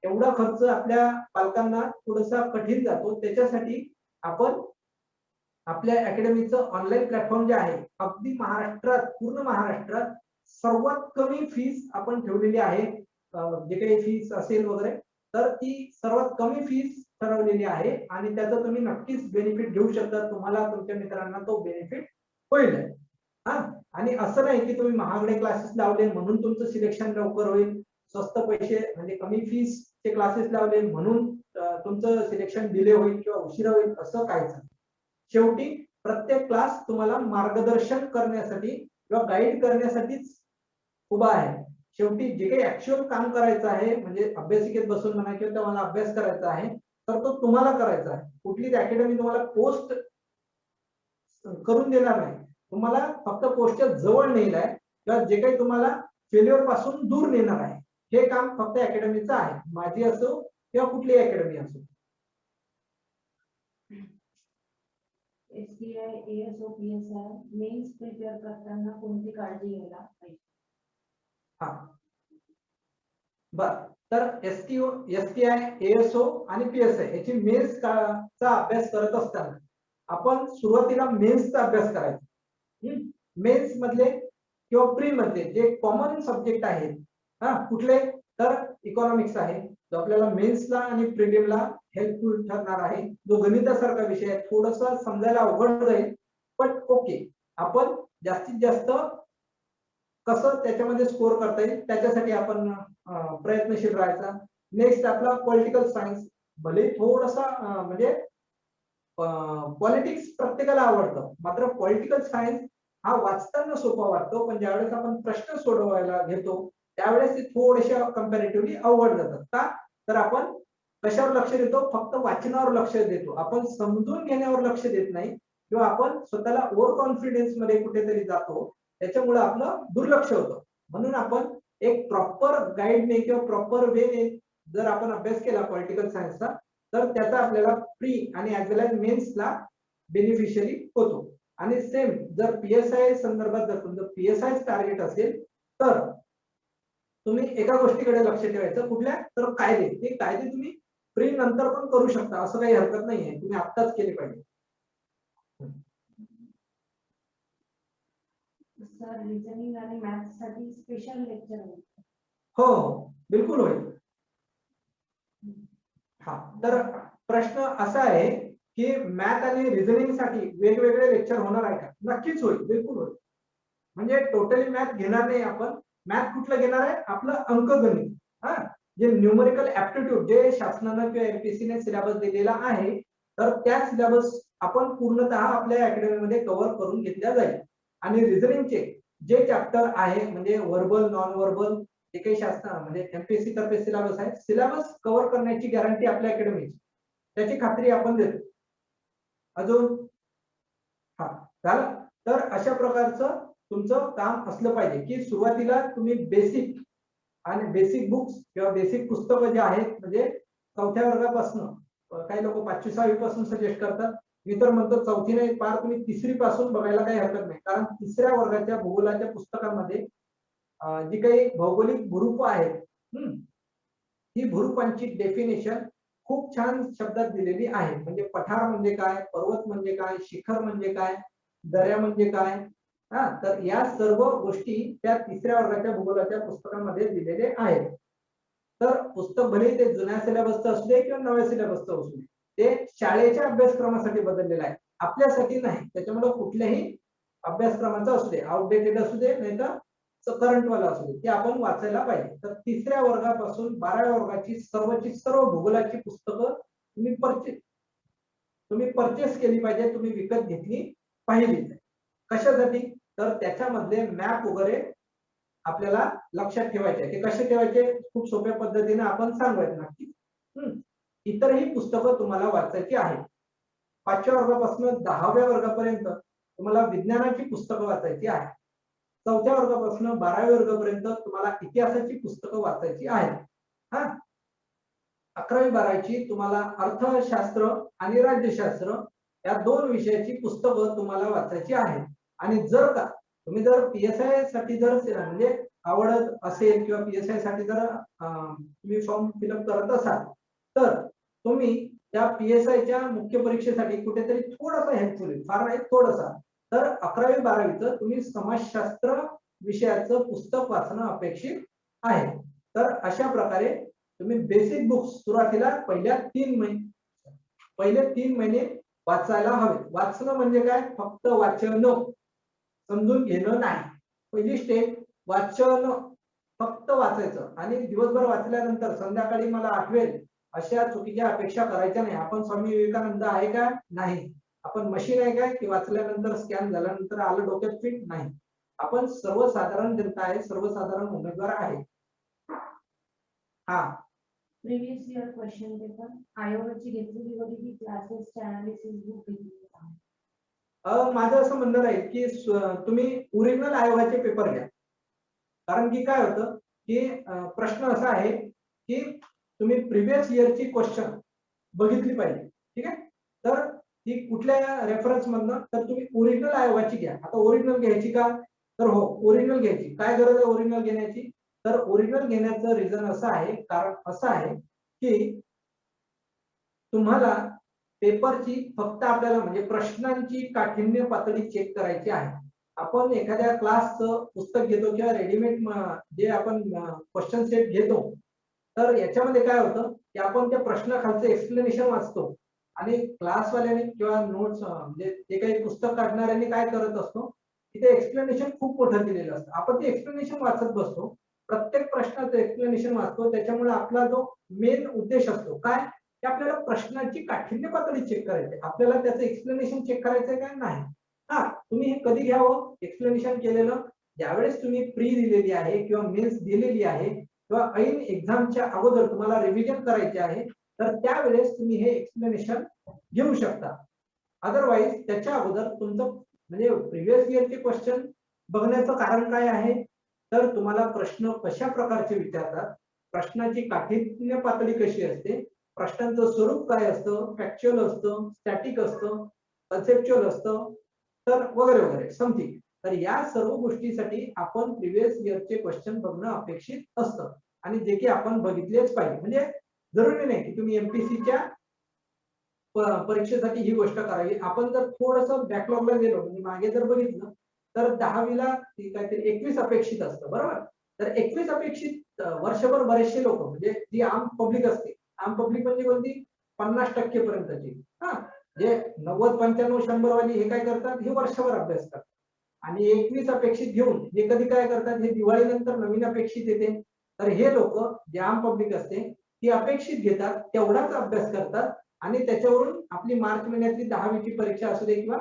एवढा खर्च आपल्या पालकांना थोडासा कठीण जातो. त्याच्यासाठी आपण आपल्या अकॅडमीचं ऑनलाईन प्लॅटफॉर्म जे आहे, अगदी महाराष्ट्रात, पूर्ण महाराष्ट्रात सर्वात कमी फीस आपण ठेवलेली आहे. जे काही फीस असेल वगैरे, तर ती सर्वात कमी फीस ठरवलेली आहे आणि त्याचा तुम्ही नक्कीच बेनिफिट घेऊ शकता. तुम्हाला तुमच्या मित्रांना तो बेनिफिट होईल. हा, आणि असं नाही की तुम्ही महागडे क्लासेस लावले म्हणून तुमचं सिलेक्शन लवकर होईल, स्वस्त पैसे म्हणजे कमी फीस चे क्लासेस लावले म्हणून तुमचं सिलेक्शन डिले होईल किंवा उशिरा होईल, असं काहीच नाही. शेवटी प्रत्येक क्लास तुम्हाला मार्गदर्शन करण्यासाठी किंवा गाईड करण्यासाठीच उभा आहे. शेवटी जे काही ऍक्च्युअल काम करायचं आहे, म्हणजे अभ्यासिकेत बसून म्हणा किंवा तुम्हाला अभ्यास करायचा आहे, तर तो तुम्हाला करायचा आहे. कुठलीच अकॅडमी तुम्हाला पोस्ट करून देणार नाही. तुम्हाला फक्त पोस्टच्या जवळ नेलं आहे किंवा जे काही तुम्हाला फेल्युअर पासून दूर नेणार आहे, हे काम फक्त अकॅडमीचं आहे. माझी असो किंवा कुठलीही अकॅडमी असो. STI, ASO, PSI mains prepare करताना कोणती काळजी घ्यायला पाहिजे? हा, बर, तर एसटीआय, एएसओ आणि पीएसआय याची मेन्सचा अभ्यास करत असताना आपण सुरुवातीला मेन्सचा अभ्यास करायचा. मेन्स मधले किंवा प्री मधले जे कॉमन सब्जेक्ट आहेत, हा, कुठले, तर इकॉनॉमिक्स आहे, जो आपल्याला मेन्सला आणि प्रिलिमला हेल्पफुल ठरणार आहे. जो गणितासारखा विषय आहे, थोडासा समजायला अवघड जाईल, पण ओके, आपण जास्तीत जास्त कसं त्याच्यामध्ये स्कोर करता येईल त्याच्यासाठी आपण प्रयत्नशील राहायचा. नेक्स्ट आपला पॉलिटिकल सायन्स, भले थोडासा म्हणजे पॉलिटिक्स प्रत्येकाला आवडतं, मात्र पॉलिटिकल सायन्स हा वाचताना सोपा वाटतो, पण ज्यावेळेस आपण प्रश्न सोडवायला घेतो त्यावेळेस ते थोडेसे कम्पॅरेटिव्हली अवघड जातात. का, तर आपण कशावर लक्ष देतो, फक्त वाचनावर लक्ष देतो, आपण समजून घेण्यावर लक्ष देत नाही किंवा आपण स्वतःला ओव्हर कॉन्फिडन्स मध्ये कुठेतरी जातो. त्याच्यामुळे आपलं दुर्लक्ष होतं. म्हणून आपण एक प्रॉपर गाईडने किंवा प्रॉपर वेने जर आपण अभ्यास केला पॉलिटिकल सायन्सचा, तर त्याचा आपल्याला प्री आणि ऍज वेल एज मेन्सला बेनिफिशियरी होतो. आणि सेम जर पीएसआय संदर्भात जर तुमचं पीएसआय टार्गेट असेल तर तुम्ही एका गोष्टीकडे लक्ष ठेवायचं, कुठल्या तर कायदे. ते कायदे तुम्ही प्री नंतर पण करू शकता, असं काही हरकत नाहीये, तुम्ही आत्ताच केले पाहिजे. सर रिजनिंग आणि मॅथ्स साठी स्पेशल लेक्चर होईल? हो बिलकुल होईल. हा, तर प्रश्न असा आहे की मॅथ आणि रिझनिंग साठी वेगवेगळे लेक्चर होणार आहे का? नक्कीच होईल, बिलकुल होईल. म्हणजे टोटली मॅथ घेणार नाही आपण. मॅथ कुठलं घेणार आहे? आपलं अंकगणित. हा, जे न्यूमरिकल ऍप्टिट्यूड जे शासनानं किंवा एमपीएससीने सिलेबस दिलेला आहे, तर त्या सिलेबस आपण पूर्णतः आपल्या अकॅडमीमध्ये कव्हर करून घेतल्या जाईल. आणि रिझनिंगचे जे चॅप्टर आहे म्हणजे व्हर्बल नॉन व्हर्बल जे काही शास्त्र म्हणजे एमपीएससी तर्फे सिलेबस आहे, सिलेबस कव्हर करण्याची गॅरंटी आपल्या अकॅडमीची, त्याची खात्री आपण देतो. अजून हा झालं. तर अशा प्रकारचं तुमचं काम असलं पाहिजे की सुरुवातीला तुम्ही बेसिक आणि बेसिक बुक्स किंवा बेसिक पुस्तकं जे आहेत म्हणजे चौथ्या वर्गापासून, काही लोक 5वी-6वी पासून सजेस्ट करतात, मी तर म्हणतो चौथी नाही, पार तुम्ही 3री पासून बघायला काही हरकत नाही. कारण 3ऱ्या वर्गाच्या भूगोलाच्या पुस्तकामध्ये जी काही भौगोलिक भूरूप आहेत ही भूरूपांची डेफिनेशन खूप छान शब्दात दिलेली आहे. म्हणजे पठार म्हणजे काय, पर्वत म्हणजे काय, शिखर म्हणजे काय, दऱ्या म्हणजे काय, हा, तर या सर्व गोष्टी त्या 3ऱ्या वर्गाच्या भूगोलाच्या पुस्तकामध्ये दिलेले आहेत. तर पुस्तक भले ते जुन्या सिलेबसचं असू दे किंवा नव्या सिलेबसचं असू दे, ते शाळेच्या अभ्यासक्रमासाठी बदललेलं आहे, आपल्यासाठी नाही. त्याच्यामुळे कुठल्याही अभ्यासक्रमाचा असू दे, आउटडेटेड असू दे नाही तर करंट वाला असू दे, ते आपण वाचायला पाहिजे. तर 3ऱ्या वर्गापासून 12व्या वर्गाची सर्व भूगोलाची पुस्तकं तुम्ही परचेस केली पाहिजे, तुम्ही विकत घेतली पाहिजे. कशासाठी? तर त्याच्यामधले मॅप वगैरे आपल्याला लक्षात ठेवायचे. ते कसे ठेवायचे खूप सोप्या पद्धतीने आपण सांगूयात नक्की. इतरही पुस्तकं तुम्हाला वाचायची आहेत. 5व्या वर्गापासून 10व्या वर्गापर्यंत तुम्हाला विज्ञानाची पुस्तकं वाचायची आहेत. 4थ्या वर्गापासून 12व्या वर्गापर्यंत तुम्हाला इतिहासाची पुस्तकं वाचायची आहेत. हा, 11वी-12वीची तुम्हाला अर्थशास्त्र आणि राज्यशास्त्र या 2 विषयाची पुस्तकं तुम्हाला वाचायची आहेत. आणि जर का तुम्ही जर पीएसआय साठी जर म्हणजे आवडत असेल किंवा पीएसआय साठी जर तुम्ही फॉर्म फिलअप करत असाल, तर तुम्ही त्या पीएसआयच्या मुख्य परीक्षेसाठी कुठेतरी थोडासा हेल्पफुल आहे, फार नाही थोडासा, तर 11वी-12वीचं तुम्ही समाजशास्त्र विषयाचं पुस्तक वाचणं अपेक्षित आहे. तर अशा प्रकारे तुम्ही बेसिक बुक्स सुरुवातीला पहिले 3 महिने वाचायला हवे. वाचणं म्हणजे काय? फक्त वाचणं, समजून घेणं नाही. पहिली स्टेप वाचन, फक्त वाचायचं. आणि दिवसभर वाचल्यानंतर संध्याकाळी मला आठवेल अशा चुकीच्या अपेक्षा करायच्या नाही. आपण स्वामी विवेकानंद आहे का? नाही. आपण मशीन आहे काय की वाचल्यानंतर स्कॅन झाल्यानंतर आलं डोक्यात फिट? नाही. आपण सर्वसाधारण जनता आहे, सर्वसाधारण उमेदवार आहे. हा, प्रिव्हियस इयर क्वेश्चन पेपर आयोगाची घेतलेली वरील क्लासेसचे अनालिसिस बुक घेतली आहे. माझं असं म्हणणं आहे की तुम्ही ओरिजिनल आयोगाचे पेपर घ्या. कारण की काय होतं की प्रश्न असा आहे की तुम्ही प्रिव्हियस इयरची क्वेश्चन बघितली पाहिजे. ठीक आहे, तर ती कुठल्या रेफरन्स मधनं, तर तुम्ही ओरिजिनल आयोगाची घ्या. आता ओरिजिनल घ्यायची का? तर हो, ओरिजिनल घ्यायची. काय गरज आहे ओरिजिनल घेण्याची? तर ओरिजिनल घेण्याचं रिझन असं आहे, कारण असं आहे की तुम्हाला पेपरची फक्त आपल्याला म्हणजे प्रश्नांची काठिण्य पातळी चेक करायची आहे. आपण एखाद्या क्लासचं पुस्तक घेतो किंवा रेडीमेड जे आपण क्वेश्चन सेट घेतो, तर याच्यामध्ये काय होतं की आपण त्या प्रश्नाखालचं एक्सप्लेनेशन वाचतो आणि क्लासवाल्याने किंवा नोट्स म्हणजे जे काही पुस्तक काढणाऱ्यांनी काय करत असतो की ते एक्सप्लेनेशन खूप मोठं दिलेलं असतं. आपण ते एक्सप्लेनेशन वाचत बसतो, प्रत्येक प्रश्नाचं एक्सप्लेनेशन वाचतो. त्याच्यामुळे आपला जो मेन उद्देश असतो काय, की आपल्याला प्रश्नाची काठिण्य पातळी चेक करायची, आपल्याला त्याचं एक्सप्लेनेशन चेक करायचंय का नाही. हा, तुम्ही हे कधी घ्यावं एक्सप्लेनेशन केलेलं? ज्यावेळेस तुम्ही प्री दिलेली आहे किंवा मेन्स दिलेली आहे किंवा ऐन एक्झामच्या अगोदर तुम्हाला रिव्हिजन करायचे आहे, तर त्यावेळेस तुम्ही हे एक्सप्लेनेशन घेऊ शकता. अदरवाईज त्याच्या अगोदर तुमचं म्हणजे प्रिव्हियस इयरचे क्वेश्चन बघण्याचं कारण काय आहे, तर तुम्हाला प्रश्न कशा प्रकारचे विचारतात, प्रश्नाची काठिण्य पातळी कशी असते, प्रश्नांचं स्वरूप काय असतं, फॅक्च्युअल असतं, स्टॅटिक असतं, कन्सेप्च्युअल असतं, तर वगैरे वगैरे समथिंग. तर या सर्व गोष्टीसाठी आपण प्रिव्हियस इयरचे क्वेश्चन बघणं अपेक्षित असतं आणि जे की आपण बघितलेच पाहिजे. म्हणजे जरुरी नाही की तुम्ही एमपीसीच्या परीक्षेसाठी ही गोष्ट करावी. आपण जर थोडंसं बॅकलॉगला गेलो म्हणजे मागे जर बघितलं तर 10वीला काहीतरी 21 अपेक्षित असतं, बरोबर. तर 21 अपेक्षित वर्षभर बरेचसे लोक म्हणजे जी आम पब्लिक असते, आम पब्लिक म्हणजे कोणती 50% पर्यंतची, हा जे 90, 95, 100 वाली हे काय करतात, हे वर्षभर अभ्यास करतात आणि 21 अपेक्षित घेऊन हे कधी काय करतात, हे दिवाळीनंतर नवीन अपेक्षित येते. तर हे लोक जे आम पब्लिक असते ती अपेक्षित घेतात, तेवढाच अभ्यास करतात आणि त्याच्यावरून आपली मार्च महिन्यातली 10वीची परीक्षा असू दे किंवा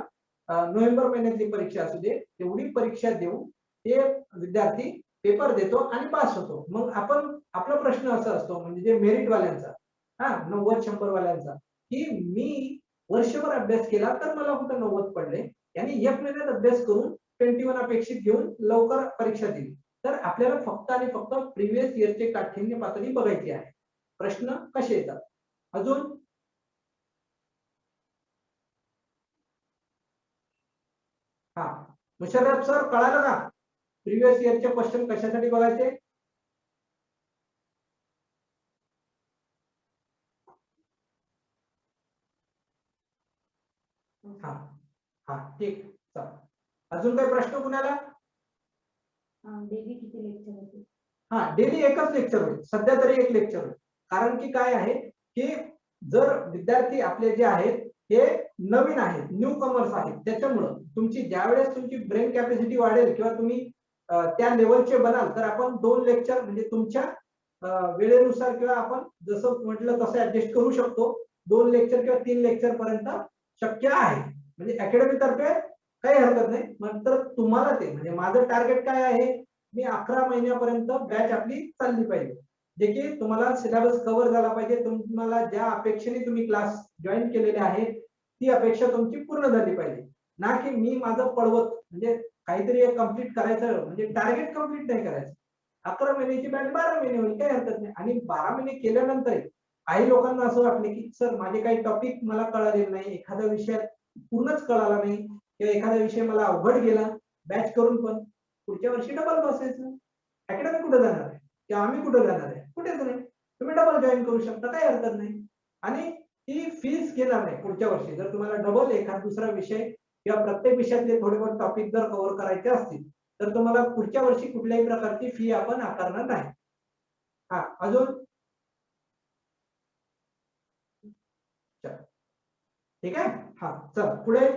नोव्हेंबर महिन्यातली परीक्षा असू दे, तेवढी परीक्षा देऊन ते विद्यार्थी पेपर देतो आणि पास होतो. मग आपण आपला प्रश्न असा असतो म्हणजे जे मेरिट वाल्यांचा, हा 90-100 वाल्यांचा, की मी वर्षभर अभ्यास केला तर मला कुठं 90 पडले, यांनी एक महिन्यात अभ्यास करून 21 अपेक्षित घेऊन लवकर परीक्षा दिली. तर आपल्याला फक्त आणि फक्त प्रिव्हियस इयरचे काठिण्य पातळी बघायची आहे. प्रश्न कसे येतात अजून. हा मुशर्रफ सर, कळालं का प्रिव्हियस इयरचे क्वेश्चन कशासाठी बघायचे? हा हा ठीक. अजून काही प्रश्न कुणाला? डेली किती लेक्चर होते? हा डेली एकच लेक्चर होईल, सध्या तरी एक लेक्चर होईल. कारण की काय आहे की जर विद्यार्थी आपले जे आहेत हे नवीन आहेत, न्यू कमर्स आहेत, त्याच्यामुळं तुमची ज्यावेळेस तुमची ब्रेन कॅपॅसिटी वाढेल किंवा तुम्ही त्या लेवलचे बनाल तर आपण 2 लेक्चर म्हणजे तुमच्या वेळेनुसार किंवा आपण जसं म्हटलं तसं ऍडजस्ट करू शकतो. 2 लेक्चर किंवा 3 लेक्चर पर्यंत शक्य आहे. म्हणजे अकॅडमी तर्फे काही हरकत नाही. नंतर तुम्हाला ते म्हणजे माझं टार्गेट काय आहे, मी 11 महिन्यापर्यंत बॅच आपली चालली पाहिजे, जे की तुम्हाला सिलेबस कव्हर झाला पाहिजे. तुम्हाला ज्या अपेक्षेने तुम्ही क्लास जॉईन केलेले आहेत ती अपेक्षा तुमची पूर्ण झाली पाहिजे. ना की मी माझं पळवत म्हणजे काहीतरी कम्प्लीट करायचं म्हणजे टार्गेट कम्प्लीट नाही करायचं. 11 महिन्याची बॅच 12 महिने होईल, काही हरकत नाही. आणि 12 महिने केल्यानंतर काही लोकांना असं वाटलं की सर माझे काही टॉपिक मला कळाले नाही, एखादा विषय पूर्णच कळाला नाही किंवा एखादा विषय मला अवघड गेला बॅच करून, पण पुढच्या वर्षी डबल बसायचं. अकॅडमी कुठे जाणार आहे किंवा आम्ही कुठे जाणार आहे, कुठेच नाही. तुम्ही डबल जॉईन करू शकता, काही हरकत नाही. आणि ती फीस घेणार नाही पुढच्या वर्षी. जर तुम्हाला डबल एखादा दुसरा विषय किंवा प्रत्येक विषयातले थोडेफार टॉपिक जर कव्हर करायचे असतील तर तुम्हाला पुढच्या वर्षी कुठल्याही प्रकारची फी आपण आकारणार नाही. हा अजून ठीक आहे. हा चल पुढे.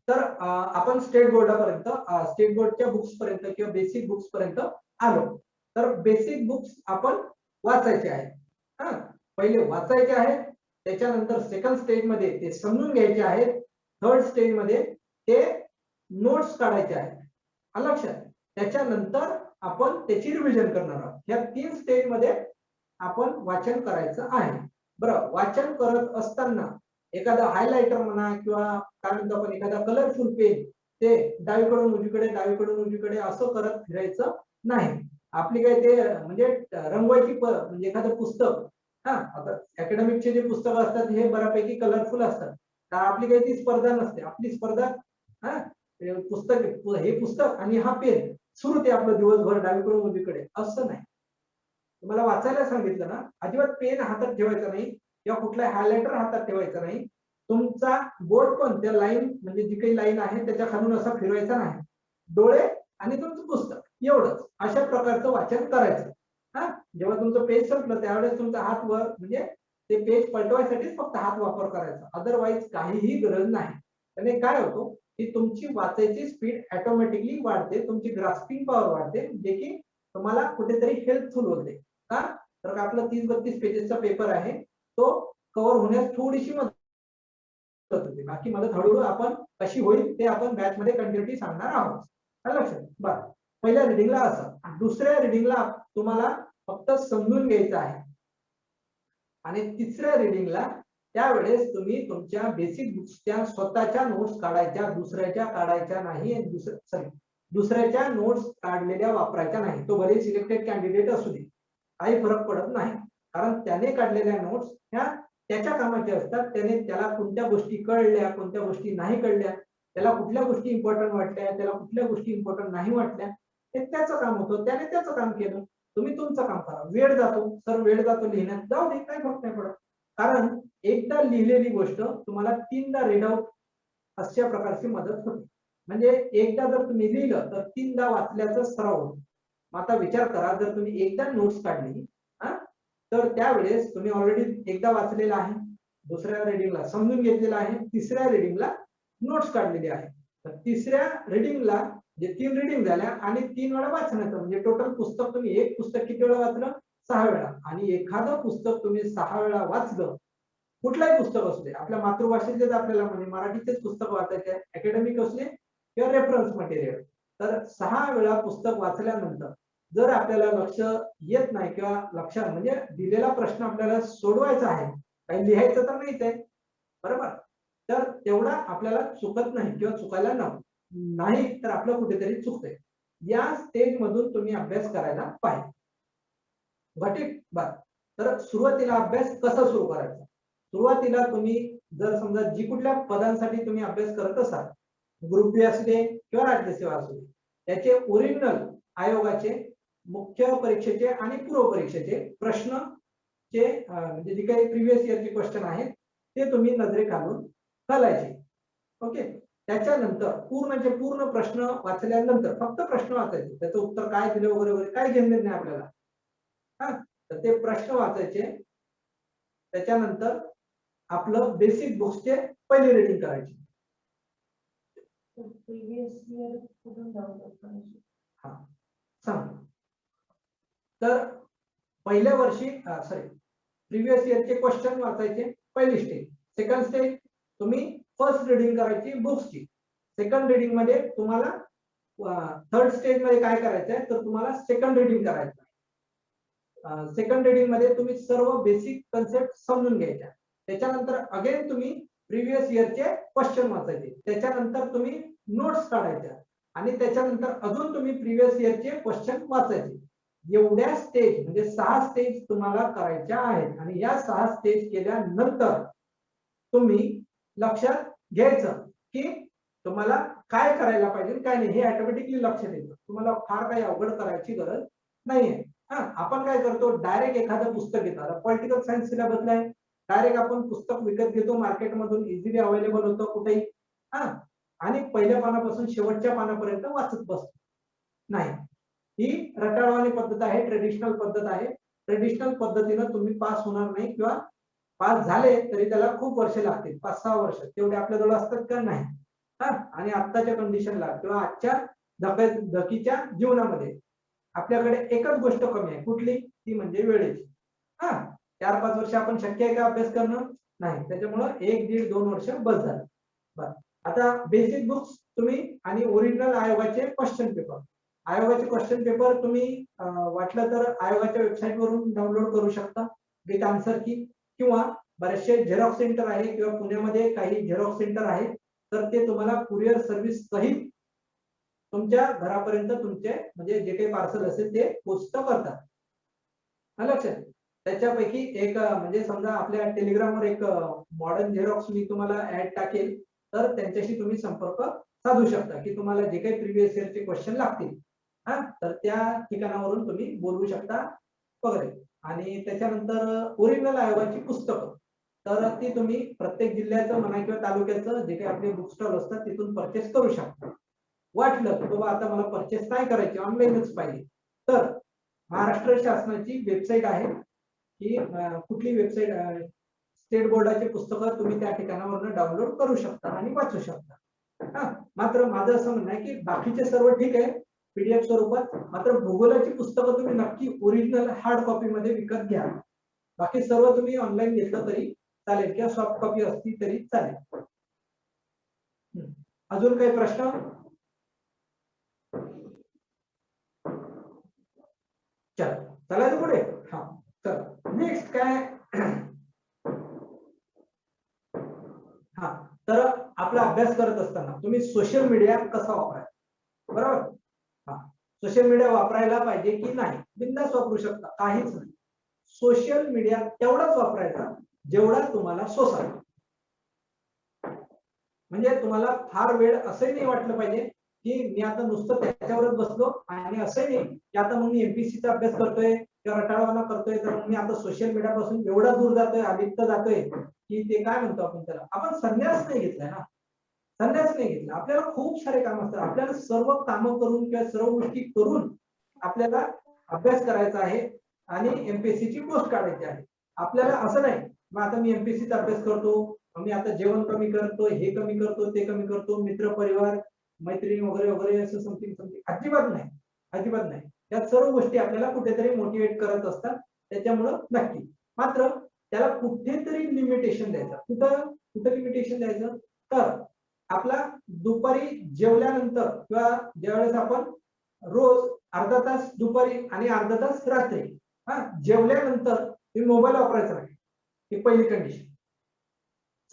तर आपण स्टेट बोर्डापर्यंत स्टेट बोर्डच्या बुक्स पर्यंत किंवा बेसिक बुक्स पर्यंत आलो. तर बेसिक बुक्स आपण वाचायचे आहेत. हा पहिले वाचायचे आहेत, त्याच्यानंतर सेकंड स्टेज मध्ये ते समजून घ्यायचे आहेत, थर्ड स्टेज मध्ये ते नोट्स काढायचे आहेत. लक्षात. त्याच्यानंतर आपण त्याची रिव्हिजन करणार आहोत. या 3 स्टेज मध्ये आपण वाचन करायचं आहे. बरं, वाचन करत असताना एखादा हायलायटर म्हणा किंवा काय म्हणतो आपण एखादा कलरफुल पेन ते डावीकडून उजवीकडे डावीकडून उजवीकडे असं करत फिरायचं नाही. आपली काय ते म्हणजे रंगवायची म्हणजे एखादं पुस्तक, हा आता अकॅडमिकचे जे पुस्तक असतात हे बऱ्यापैकी कलरफुल असतात. तर आपली काही ती स्पर्धा नसते. आपली स्पर्धा हा पुस्तक हे पुस्तक आणि हा पेन सुरू ते आपलं दिवसभर डावीकडून उजवीकडे असं नाही. तुम्हाला वाचायला सांगितलं ना, अजिबात पेन हातात ठेवायचा नाही किंवा कुठला हायलायटर हातात ठेवायचा नाही. तुमचा बोर्ड पण त्या लाईन म्हणजे जी काही लाईन आहे त्याच्या खालून असा फिरवायचा नाही. डोळे आणि तुमचं पुस्तक एवढंच. अशा प्रकारचं वाचन करायचं. हा जेव्हा तुमचं पेज संपलं त्यावेळेस तुमचा हात वर म्हणजे ते पेज पलटवायसाठीच फक्त हात वापर करायचा, अदरवाईज काहीही गरज नाही. त्याने काय होतो की तुमची वाचायची स्पीड ऑटोमॅटिकली वाढते, तुमची ग्रास्पिंग पॉवर वाढते, जे की तुम्हाला कुठेतरी हेल्पफुल होते. का तर आपला 30-32 पेजेसचा पेपर आहे, तो कव्हर होण्यास थोडीशी मदत होते. बाकी मदत हळूहळू आपण कशी होईल ते आपण बॅच मध्ये कंटिन्युटी सांगणार आहोत. लक्षात. बरं, पहिल्या रिडिंगला असं, दुसऱ्या रिडिंगला तुम्हाला फक्त समजून घ्यायचं आहे आणि तिसऱ्या रिडिंगला त्यावेळेस तुम्ही तुमच्या बेसिक बुक्सच्या स्वतःच्या नोट्स काढायच्या, दुसऱ्याच्या काढायच्या नाही. दुसऱ्याच्या नोट्स काढलेल्या वापरायच्या नाही. तो भले सिलेक्टेड कॅन्डिडेट असू दे, काही फरक पडत नाही. कारण त्याने काढलेल्या नोट्स ह्या त्याच्या कामाच्या असतात. त्याला कोणत्या गोष्टी कळल्या, कोणत्या गोष्टी नाही कळल्या, त्याला कुठल्या गोष्टी इम्पॉर्टंट वाटल्या, त्याला कुठल्या गोष्टी इम्पॉर्टंट नाही वाटल्या, हे त्याचं काम होतं. त्याने त्याचं काम केलं, तुम्ही तुमचं काम करा. वेळ जातो सर, वेळ जातो लिहिण्यात, जाऊ दे, काही फरक नाही पडत. कारण एकदा लिहिलेली गोष्ट तुम्हाला 3दा रीड आउट अशा प्रकारची मदत होते. म्हणजे एकदा जर तुम्ही लिहिलं तर 3दा वाचल्याचा सराव होतो. आता विचार करा, जर तुम्ही एकदा नोट्स काढली तर त्यावेळेस तुम्ही ऑलरेडी एकदा वाचलेला आहे, दुसऱ्या रिडिंगला समजून घेतलेला आहे, तिसऱ्या रिडिंगला नोट्स काढलेली आहे. तर तिसऱ्या रिडिंगला जे 3 रिडिंग झाल्या आणि 3 वेळा वाचण्याचं, म्हणजे टोटल पुस्तक तुम्ही एक पुस्तक किती वेळा वाचलं? 6 वेळा. आणि एखादं पुस्तक तुम्ही 6 वेळा वाचलं, कुठलंही पुस्तक असू दे, आपल्या मातृभाषेचेच आपल्याला म्हणजे मराठीचेच पुस्तक वाचायचे, अकॅडमिक असले किंवा रेफरन्स मटेरियल, तर 6 वेळा पुस्तक वाचल्यानंतर जर आपल्याला लक्ष येत नाही किंवा लक्षात म्हणजे दिलेला प्रश्न आपल्याला सोडवायचा आहे, काही लिहायचं तर नाहीच आहे, बरोबर, तर तेवढा आपल्याला चुकत नाही किंवा चुकायला नाही तर आपलं कुठेतरी चुकतंय. या स्टेज मधून तुम्ही अभ्यास करायला पाहिजे. वाटेल बर. तर सुरुवातीला अभ्यास कसा सुरू करायचा? सुरुवातीला तुम्ही जर समजा जी कुठल्या पदांसाठी तुम्ही अभ्यास करत असाल, ग्रुप बी असू दे किंवा राज्य सेवा असू दे, त्याचे ओरिजिनल आयोगाचे मुख्य परीक्षेचे आणि पूर्व परीक्षेचे प्रश्नचे म्हणजे जे काही प्रिव्हियस इयरचे क्वेश्चन आहेत ते तुम्ही नजरेखालून घालायचे. ओके. त्याच्यानंतर पूर्ण प्रश्न वाचल्यानंतर फक्त प्रश्न वाचायचे, त्याचं उत्तर काय दिलं वगैरे वगैरे काही घेणं नाही आपल्याला. तर ते प्रश्न वाचायचे. त्याच्यानंतर आपलं बेसिक बुक्सचे पहिली रीडिंग करायची. प्रिव्हियस इयर कुठून डाउनलोड करायची? सांग. तर पहिल्या वर्षी प्रिव्हियस इयरचे क्वेश्चन वाचायचे, पहिली स्टेज. सेकंड स्टेज तुम्ही फर्स्ट रीडिंग करायची बुक्सची. सेकंड रीडिंग मध्ये तुम्हाला थर्ड स्टेज मध्ये काय करायचंय तर तुम्हाला सेकंड रीडिंग करायचं. सेकंड रीडिंग मध्ये तुम्ही सर्व बेसिक कन्सेप्ट समजून घ्यायच्या. त्याच्यानंतर अगेन तुम्ही प्रिव्हियस इयरचे क्वेश्चन वाचायचे. त्याच्यानंतर तुम्ही नोट्स काढायच्या आणि त्याच्यानंतर अजून तुम्ही प्रिव्हियस इयरचे क्वेश्चन वाचायचे. एवढ्या स्टेज म्हणजे 6 स्टेज तुम्हाला करायच्या आहेत. आणि या 6 स्टेज केल्यानंतर तुम्ही लक्षात घ्यायचं की तुम्हाला काय करायला पाहिजे काय नाही, हे ऑटोमॅटिकली लक्षात येतं. तुम्हाला फार काही अवघड करायची गरज नाहीये. आपण काय करतो, डायरेक्ट एखादं पुस्तक घेतो. आता पॉलिटिकल सायन्स सिलेबसला आहे, डायरेक्ट आपण पुस्तक विकत घेतो मार्केटमधून, इझिली अवेलेबल होतं कुठेही, आणि पहिल्या पानापासून शेवटच्या पानापर्यंत वाचत बसतो. नाही, ही रटाळवाणी पद्धत आहे, ट्रेडिशनल पद्धत आहे. ट्रेडिशनल पद्धतीनं तुम्ही पास होणार नाही किंवा पास झाले तरी त्याला खूप वर्ष लागतील, 5-6 वर्ष तेवढे आपल्याजवळ असतात का नाही. आणि आत्ताच्या कंडिशनला किंवा आजच्या धकीच्या जीवनामध्ये आपल्याकडे एकच गोष्ट कमी आहे, कुठली? ती म्हणजे वेळेची. 4-5 वर्ष आपण शक्य आहे का अभ्यास करणं? नाही. त्याच्यामुळं 1-1.5-2 वर्ष बस झालं. बरं, आता बेसिक बुक्स तुम्ही आणि ओरिजिनल आयोगाचे क्वेश्चन पेपर. आयोगाचे क्वेश्चन पेपर तुम्ही वाटलं तर आयोगाच्या वेबसाईट वरून डाउनलोड करू शकता, विथ आन्सर की, किंवा बरेचसे झेरॉक्स सेंटर आहे किंवा पुण्यामध्ये काही झेरॉक्स सेंटर आहे, तर ते तुम्हाला कुरिअर सर्व्हिस सहित तुमच्या घरापर्यंत तुमचे म्हणजे जे काही पार्सल असेल ते पोस्ट करतात. लक्षात. त्याच्यापैकी एक म्हणजे समजा आपल्या टेलिग्रामवर एक मॉडर्न झेरॉक्स मी तुम्हाला ऍड टाकेल, तर त्यांच्याशी तुम्ही संपर्क साधू शकता की तुम्हाला जे काही प्रिव्हियस इयरचे क्वेश्चन लागतील, तर त्या ठिकाणावरून तुम्ही बोलवू शकता वगैरे. आणि त्याच्यानंतर ओरिजिनल आयोगाची पुस्तकं, तर ती तुम्ही प्रत्येक जिल्ह्याचं म्हणा किंवा तालुक्याचं जे काही आपले बुक स्टॉल असतात तिथून परचेस करू शकता. वाटलं की बाबा आता मला परचेस काय करायची, ऑनलाईनच पाहिजे, तर महाराष्ट्र शासनाची वेबसाईट आहे की कुठली वेबसाईट, स्टेट बोर्डाची पुस्तकं तुम्ही त्या ठिकाणावरून डाउनलोड करू शकता आणि वाचू शकता. मात्र माझं असं म्हणणं आहे की बाकीचे सर्व ठीक आहे पीडीएफ स्वरूपात, मात्र भूगोलाची पुस्तकं तुम्ही नक्की ओरिजिनल हार्ड कॉपी मध्ये विकत घ्या. बाकी सर्व तुम्ही ऑनलाईन घेतलं तरी चालेल किंवा सॉफ्ट कॉपी असती तरी चालेल. अजून काही प्रश्न? चला पुढे. चला नेक्स्ट काय, अभ्यास करत असताना तुम्ही सोशल मीडिया कसा वापरायचा, बरोबर? हा, सोशल मीडिया वापरायला पाहिजे की नाही, बिनधास्त वापरू शकता, काहीच नाही. सोशल मीडिया तेवढाच वापरायचा जेवढा तुम्हाला सोसाल. म्हणजे तुम्हाला फार वेळ असंही नाही वाटलं पाहिजे की मी आता नुसतं त्याच्यावरच बसलो, आणि असंही नाही की आता मग मी एमपीसीचा अभ्यास करतोय किंवा रटाळवाना करतोय तर मी आता सोशल मीडियापासून एवढा दूर जातोय, अलिप्त जातोय की ते काय म्हणतो आपण त्याला, आपण संन्यास नाही घेतलाय ना. संन्यास नाही घेतला. आपल्याला खूप सारे काम असतात. आपल्याला सर्व कामं करून किंवा सर्व गोष्टी करून आपल्याला अभ्यास करायचा आहे आणि एमपीएससी ची पोस्ट काढायची आहे. आपल्याला असं नाही मग आता मी एमपीएससीचा अभ्यास करतो, मी आता जेवण कमी करतो, हे कमी करतो, ते कमी करतो, मित्र परिवार मैत्रिणी वगैरे वगैरे असं समथिंग समथिंग, अजिबात नाही, अजिबात नाही. त्या सर्व गोष्टी आपल्याला कुठेतरी मोटिवेट करत असतात. त्याच्यामुळं नक्की मात्र त्याला कुठेतरी लिमिटेशन द्यायचं. कुठं कुठं लिमिटेशन द्यायचं तर आपला दुपारी जेवल्यानंतर किंवा ज्यावेळेस आपण रोज अर्धा तास दुपारी आणि अर्धा तास रात्री, हा, जेवल्यानंतर तुम्ही मोबाईल वापरायचा नाही, ही पहिली कंडिशन.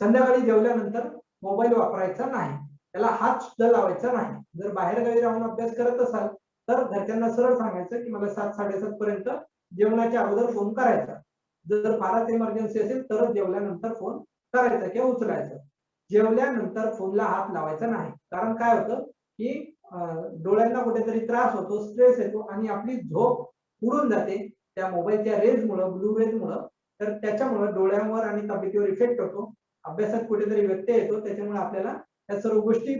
संध्याकाळी जेवल्यानंतर मोबाईल वापरायचा नाही, त्याला हात सुद्धा लावायचा नाही. जर बाहेर गावी राहून अभ्यास करत असाल तर घरच्यांना सरळ सांगायचं की मला 7-7:30 पर्यंत जेवणाच्या अगोदर फोन करायचा. जर फारच इमर्जन्सी असेल तरच जेवल्यानंतर फोन करायचा किंवा उचलायचा. जेवल्यानंतर फोनला हात लावायचा नाही. कारण काय होतं की डोळ्यांना कुठेतरी त्रास होतो, स्ट्रेस येतो आणि आपली झोप उडून जाते त्या मोबाईलच्या रेजमुळे, ब्लू रेजमुळे. तर त्याच्यामुळे डोळ्यांवर आणि तब्येतीवर इफेक्ट होतो, अभ्यासात कुठेतरी व्यत्यय येतो. त्याच्यामुळे आपल्याला या सर्व गोष्टी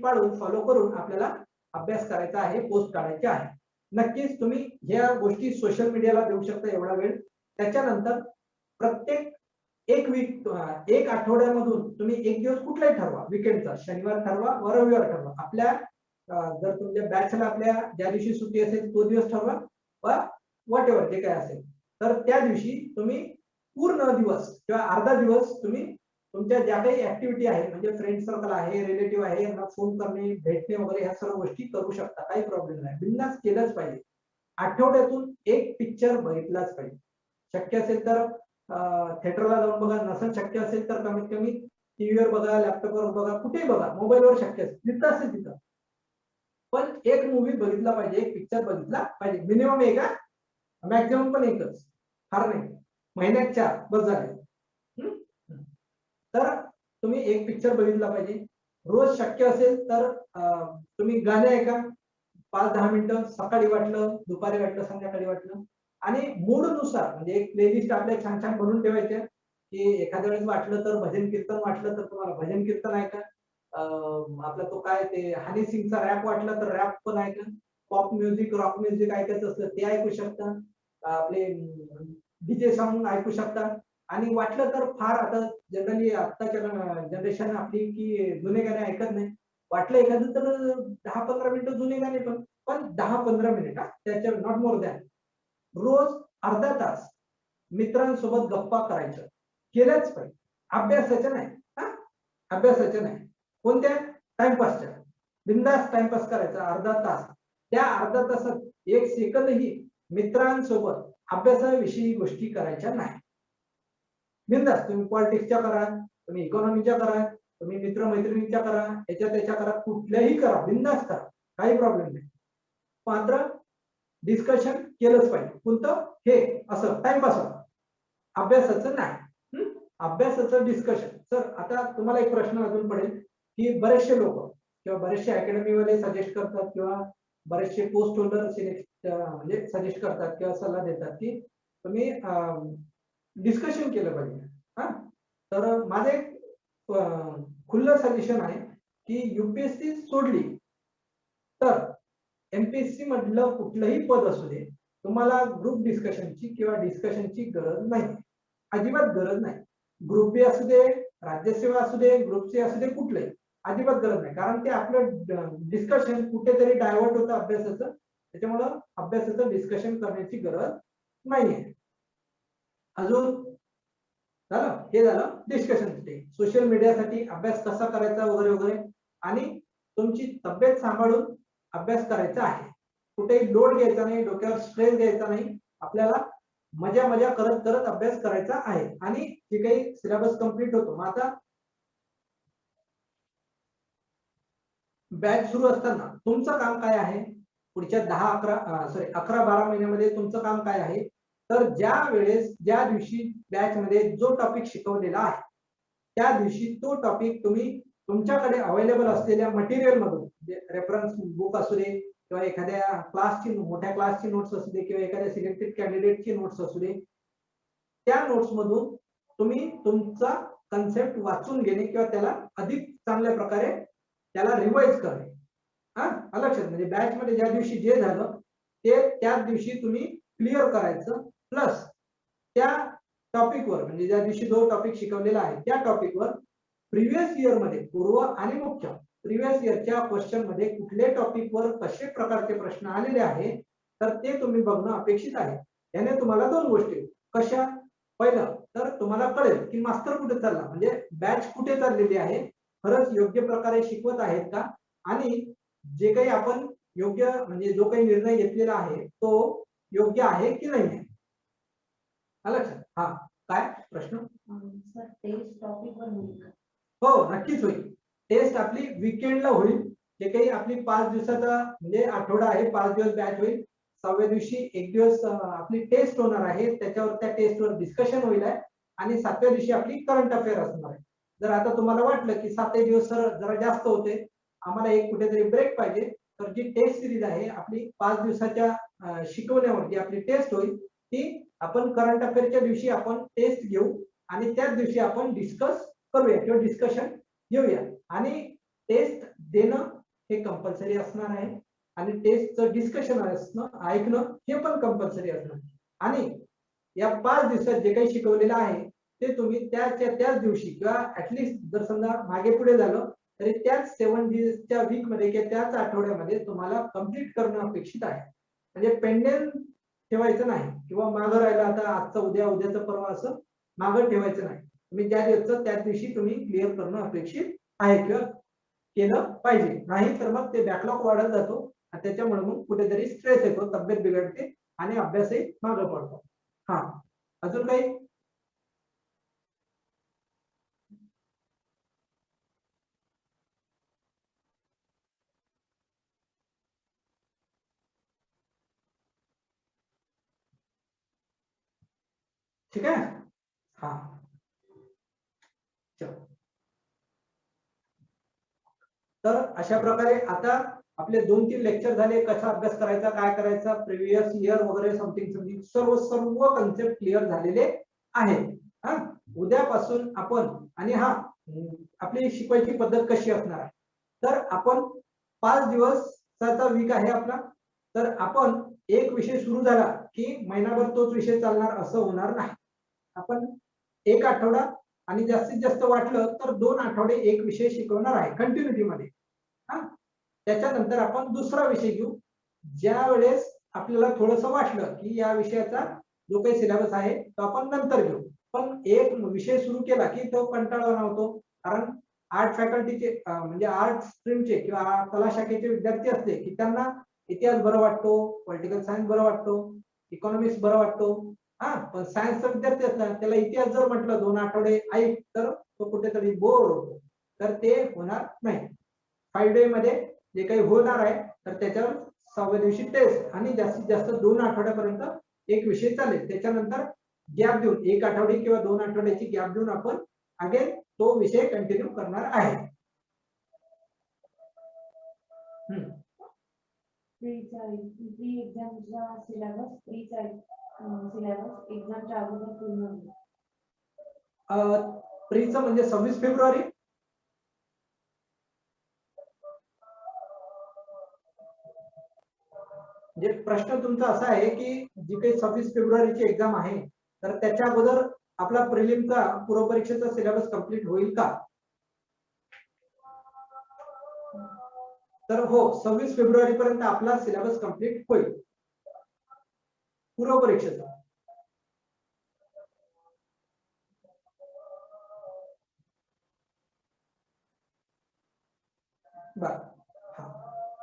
पाळून फॉलो करून आपल्याला अभ्यास करायचा आहे, पोस्ट काढायची आहे. नक्कीच तुम्ही ह्या गोष्टी सोशल मीडियाला देऊ शकता एवढा वेळ. त्याच्यानंतर प्रत्येक एक आठवड्यामधून तुम्ही एक दिवस कुठलाही ठरवा, विकेंडचा, शनिवार ठरवा व रविवार ठरवा. आपल्या जर तुमच्या बॅचला आपल्या ज्या दिवशी सुट्टी असेल तो दिवस ठरवा व व्हॉट एव्हर जे काय असेल, तर त्या दिवशी तुम्ही पूर्ण दिवस किंवा अर्धा दिवस तुम्ही तुमच्या ज्या काही ऍक्टिव्हिटी आहे, म्हणजे फ्रेंड सर्कल आहे, रिलेटिव्ह आहे, यांना फोन करणे, भेटणे वगैरे ह्या सर्व गोष्टी करू शकता, काही प्रॉब्लेम नाही. बिनधास्त केलंच पाहिजे. आठवड्यातून एक पिक्चर बघितलाच पाहिजे. शक्य असेल तर थिएटरला जाऊन बघा, नसेल शक्य असेल तर कमीत कमी टीव्हीवर बघा, लॅपटॉपवर बघा, कुठेही बघा, मोबाईलवर शक्य असेल, जिथं असेल तिथं. पण एक मूवी बघितला पाहिजे, एक पिक्चर बघितला पाहिजे. मिनिमम एक, मॅक्झिमम पण एकच, फार नाही. महिन्यात 4 बस झाले. तर तुम्ही एक पिक्चर बघितला पाहिजे. रोज शक्य असेल तर तुम्ही गाणे ऐका 5-10 मिनिटं, सकाळी वाटलं, दुपारी वाटलं, संध्याकाळी वाटलं. आणि मूड नुसार म्हणजे एक प्लेलिस्ट आपल्या छान छान बनवून ठेवायच्या की एखाद्या वेळेस वाटलं तर भजन कीर्तन, वाटलं तर तुम्हाला भजन कीर्तन ऐका. आपला तो काय ते हनी सिंगचा रॅप वाटला तर रॅप पण ऐका. पॉप म्युझिक, रॉक म्युझिक ऐकायचं असलं ते ऐकू शकता. आपले डीजे सॉन्ग ऐकू शकता. आणि वाटलं तर फार आता जनरली आत्ताच्या जनरेशन आपली की जुने गाणे ऐकत नाही. वाटलं एखादं तर 10-15 मिनिटं जुने गाणे पण 10-15 मिनिट, त्याच्या नॉट मोर दॅन. रोज अर्धा तास मित्रांसोबत गप्पा करायचं, केलंच पाहिजे. अभ्यासाच्या नाही, अभ्यासाच्या नाही, कोणत्या, टाइमपासच्या. बिनधास्त टाइमपास करायचा अर्धा तास. त्या अर्धा तासात 1 सेकंदही मित्रांसोबत अभ्यासाविषयी गोष्टी करायच्या नाही. बिनधास्त तुम्ही पॉलिटिक्सच्या करा, तुम्ही इकॉनॉमीच्या करा, तुम्ही मित्रमैत्रिणींच्या करा, त्याच्या करा, कुठल्याही करा, बिनधास्त करा, काही प्रॉब्लेम नाही. मात्र डिस्कशन केलंच पाहिजे. कोणतं, हे असं टाइमपास होता, अभ्यासाचं नाही. अभ्यासाचं डिस्कशन. सर आता तुम्हाला एक प्रश्न अजून पडेल की बरेचसे लोक किंवा बरेचसे अकॅडमी वाले सजेस्ट करतात किंवा बरेचसे पोस्ट होल्डर म्हणजे सजेस्ट करतात किंवा सल्ला देतात की तुम्ही डिस्कशन केलं पाहिजे. तर माझे खुल्लं सजेशन आहे की युपीएससी सोडली तर एमपीएससी मधलं कुठलंही पद असू दे, तुम्हाला ग्रुप डिस्कशनची किंवा डिस्कशनची गरज नाही, अजिबात गरज नाही. ग्रुप बी असू दे, राज्यसेवा असू दे, ग्रुप सी असू दे, कुठलंही अजिबात गरज नाही. कारण ते आपलं डिस्कशन कुठेतरी डायव्हर्ट होतं अभ्यासाचं. त्याच्यामुळं अभ्यासाचं डिस्कशन करण्याची गरज नाहीये. अजून झालं, हे झालं डिस्कशन. सोशल मीडियासाठी अभ्यास कसा करायचा वगैरे वगैरे. आणि तुमची तब्येत सांभाळून अभ्यास करायचा आहे. कुठेही लोड घ्यायचा नाही, डोक्यावर स्ट्रेस घ्यायचा नाही. आपल्याला मजा मजा करत करत अभ्यास करायचा आहे आणि जे काही सिलेबस कंप्लीट होतो. मग आता बॅच सुरू असताना तुमचं काम काय आहे, पुढच्या 11-12 महिन्यामध्ये तुमचं काम काय आहे, तर ज्या दिवशी बॅच मध्ये जो टॉपिक शिकवलेला आहे त्या दिवशी तो टॉपिक तुम्ही तुमच्याकडे अवेलेबल असलेल्या मटेरियल मधून, रेफरन्स बुक असू दे किंवा एखाद्या मोठ्या क्लासची नोट्स असू दे किंवा एखाद्या सिलेक्टेड कॅन्डिडेटची नोट्स असू दे, त्या नोट्स मधून तुम्ही तुमचा कन्सेप्ट वाचून घेणे किंवा त्याला अधिक चांगल्या प्रकारे त्याला रिवाइज करणे. लक्षात, म्हणजे बॅच मध्ये ज्या दिवशी जे झालं ते त्याच दिवशी तुम्ही क्लिअर करायचं. प्लस त्या टॉपिकवर, म्हणजे ज्या दिवशी जो टॉपिक शिकवलेला आहे त्या टॉपिकवर प्रिव्हियस इयर मध्ये पूर्व आणि मुख्य प्रिव्हियस इयरच्या क्वेश्चन मध्ये कुठल्या टॉपिकवर कसे प्रकारचे प्रश्न आलेले आहेत तर ते तुम्ही बघणं अपेक्षित आहे. याने तुम्हाला दोन गोष्टी, कशा, पहिलं तर तुम्हाला कळेल की मास्टर कुठे चालला, म्हणजे बॅच कुठे चाललेली आहे, खरंच योग्य प्रकारे शिकवत आहेत का, आणि जे काही आपण योग्य म्हणजे जो काही निर्णय घेतलेला आहे तो योग्य आहे की नाही आहे. लक्षात. हा, काय प्रश्न? सर टेस्ट टॉपिक वर होईल का? हो, नक्कीच होईल. टेस्ट आपली वीकेंडला होईल. जे काही आपली 5 दिवसाचा म्हणजे आठवडा आहे, 5 दिवस बॅच होईल. 6व्या दिवशी एक दिवस आपली टेस्ट होणार आहे, त्याच्यावर त्या टेस्टवर डिस्कशन होईल आहे आणि 7व्या दिवशी आपली करंट अफेअर असणार आहे. जर आता तुम्हाला वाटलं की 7 दिवस सर जरा जास्त होते, आम्हाला एक कुठेतरी ब्रेक पाहिजे, तर जी टेस्ट सिरीज आहे आपली 5 दिवसाच्या शिकवण्यावर जी आपली टेस्ट होईल ती आपण करंट अफेअरच्या दिवशी आपण टेस्ट घेऊ आणि त्याच दिवशी आपण डिस्कस करूया किंवा डिस्कशन घेऊया. आणि टेस्ट देणं हे कंपल्सरी असणार आहे आणि टेस्टचं डिस्कशन असणं, ऐकणं हे पण कंपल्सरी असणार. आणि या 5 दिवसात जे काही शिकवलेलं आहे ते तुम्ही त्याच दिवशी किंवा ऍटलिस्ट जर समजा मागे पुढे झालं तरी त्याच 7 डेजच्या वीक मध्ये किंवा त्याच आठवड्यामध्ये तुम्हाला कंप्लीट करणं अपेक्षित आहे. म्हणजे पेंडेंट ठेवायचं नाही किंवा मागं राहिलं आता आजचं उद्या, उद्याचं परवा असं मागं ठेवायचं नाही. तुम्ही ज्या दिवसाचं त्याच दिवशी तुम्ही क्लिअर करणं अपेक्षित आहे किंवा केलं पाहिजे. नाही तर मग ते बॅकलॉग वाढत जातो आणि त्याच्यामुळे मग कुठेतरी स्ट्रेस येतो, तब्येत बिघडते आणि अभ्यासही मागं पडतो. हा, अजून काही? ठीक आहे. हा, चलो. तर अशा प्रकारे आता आपले 2-3 लेक्चर झाले, कसा अभ्यास करायचा, काय करायचा, प्रिव्हियस इयर वगैरे समथिंग सर्व कन्सेप्ट क्लिअर झालेले आहेत. उद्यापासून आपण, आणि आपली शिकवायची पद्धत कशी असणार आहे, तर आपण 5 दिवसाचा वीक आहे आपला, तर आपण एक विषय सुरू झाला की महिनाभर तोच विषय चालणार असं होणार नाही. आपण एक आठवडा आणि जास्तीत जास्त वाटलं तर 2 आठवडे एक विषय शिकवणार आहे कंटिन्युटी मध्ये. त्याच्यानंतर आपण दुसरा विषय घेऊ ज्या वेळेस आपल्याला थोडंसं वाटलं की या विषयाचा जो काही सिलेबस आहे तो आपण नंतर घेऊ. पण एक विषय सुरू केला की तो कंटाळवाणा होतो, कारण आर्ट फॅकल्टीचे म्हणजे आर्ट स्ट्रीमचे किंवा कला शाखेचे विद्यार्थी असले की त्यांना इतिहास बरं वाटतो, पॉलिटिकल सायन्स बरं वाटतो, इकॉनॉमिक्स बरं वाटतो. पण सायन्सचा विद्यार्थी असला त्याला इतिहास जर म्हटलं 2 आठवडे ऐक तर तो कुठेतरी बोर होतो, तर ते होणार नाही. 5 डे मध्ये जे काही होणार आहे तर त्याच्यावर 6व्या दिवशी टेस्ट आणि जास्तीत जास्त 2 आठवड्यापर्यंत एक विषय चालेल. त्याच्यानंतर गॅप देऊन 1 आठवडे किंवा 2 आठवड्याची गॅप देऊन आपण अगेन तो विषय कंटिन्यू करणार आहे. प्री एक्झामचा सिलेबस एक्झामच्या अगोदर पूर्ण होईल. प्रीचं म्हणजे 26 फेब्रुवारी. म्हणजे प्रश्न तुमचा असा आहे की जी काही 26 फेब्रुवारीची एक्झाम आहे तर त्याच्या अगोदर आपला प्रिलिमचा पूर्व परीक्षेचा सिलेबस कंप्लीट होईल का? तर हो, 26 फेब्रुवारी पर्यंत आपला सिलेबस कंप्लीट होईल पूर्व परीक्षेचा.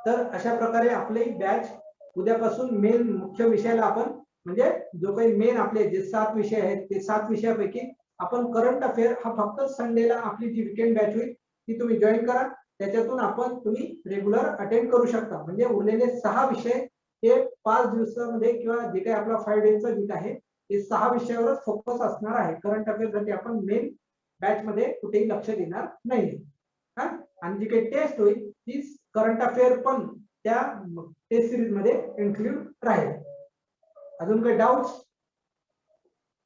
तर अशा प्रकारे आपली बॅच उद्यापासून मेन मुख्य विषयाला आपण म्हणजे जो काही मेन आपले जे 7 विषय आहेत ते 7 विषयापैकी आपण करंट अफेअर हा फक्त संडेला आपली जी वीकेंड बॅच होईल ती तुम्ही जॉईन करा. त्याच्यातून तुम्ही रेग्युलर अटेंड करू शकता. म्हणजे उरलेले 6 विषय हे 5 दिवसामध्ये किंवा जे काही आपला 5 डेजचा वीक आहे ते 6 विषयावरच फोकस असणार आहे. करंट अफेअर साठी आपण मेन बॅच मध्ये कुठेही लक्ष देणार नाही. आणि जी काही टेस्ट होईल ती करंट अफेअर पण त्या टेस्ट सिरीज मध्ये इन्क्लूड राहील. अजून काही डाऊट्स?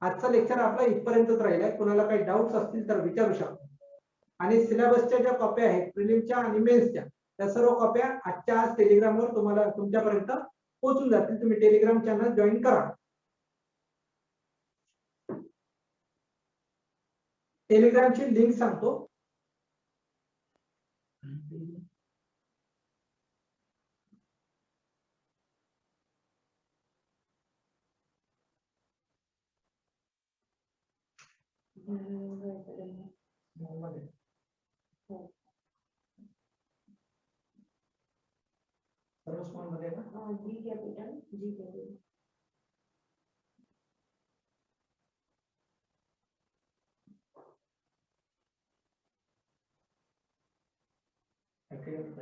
आजचा लेक्चर आपला इथपर्यंतच राहिला आहे. कोणाला काही डाऊट्स असतील तर विचारू शकता. आणि सिलेबसच्या ज्या कॉप्या आहेत प्रिलिमच्या आणि मेन्सच्या त्या सर्व कॉप्या आजच्या आज टेलिग्रामवर तुम्हाला तुमच्यापर्यंत पोहोचून जातील. तुम्ही टेलिग्राम चॅनल जॉईन करा. टेलिग्रामची लिंक सांगतो. सर्व स्मॉल मध्ये ना G capital G capital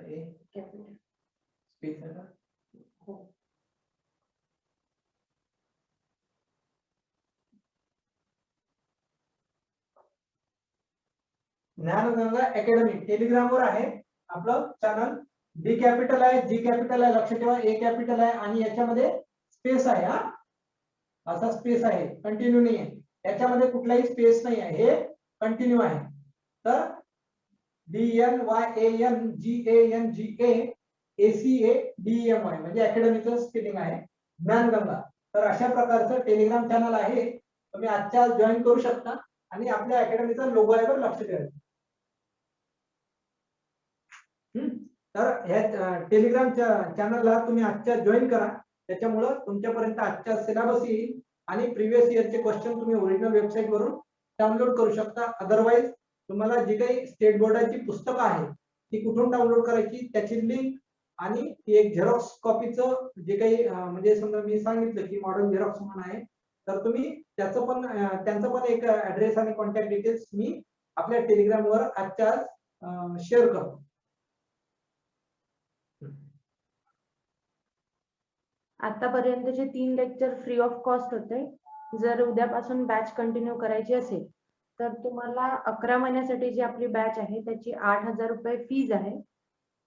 A capital space आहे ना. हो ज्ञानगंगा अकॅडमी टेलिग्रामवर आहे आपलं चॅनल. डी कॅपिटल आहे, जी कॅपिटल आहे, लक्ष ठेवा. ए कॅपिटल आहे आणि याच्यामध्ये स्पेस आहे. असा स्पेस आहे, कंटिन्यू नाही आहे. याच्यामध्ये कुठलाही स्पेस नाही आहे, हे कंटिन्यू आहे. तर DNYANGANGAACADEMY म्हणजे अकॅडमीचं स्पेलिंग आहे ज्ञानगंगा. तर अशा प्रकारचं टेलिग्राम चॅनल आहे. तुम्ही आजच्या आज जॉईन करू शकता आणि आपल्या अकॅडमीचा लोगो आहे वर लक्ष द्यायचं. तर ह्या टेलिग्राम चॅनलला तुम्ही आजच्या जॉईन करा. त्याच्यामुळे तुमच्यापर्यंत आजच्या सिलेबस येईल आणि प्रिव्हियस इयरचे क्वेश्चन तुम्ही ओरिजिनल वेबसाईट वरून डाउनलोड करू शकता. अदरवाईज तुम्हाला जी काही स्टेट बोर्डाची पुस्तकं आहेत ती कुठून डाउनलोड करायची त्याची लिंक आणि ती एक झेरॉक्स कॉपीचं जे काही म्हणजे समजा मी सांगितलं की मॉडर्न झेरॉक्स म्हणून आहे तर तुम्ही त्याचं पण त्यांचं पण एक ऍड्रेस आणि कॉन्टॅक्ट डिटेल्स मी आपल्या टेलिग्रामवर आजच्या आज शेअर करतो. आतापर्यंतचे 3 लेक्चर फ्री ऑफ कॉस्ट होते. जर उद्यापासून बॅच कंटिन्यू करायची असेल तर तुम्हाला 11 महिन्यासाठी जी आपली बॅच आहे त्याची 8,000 रुपये फीज आहे.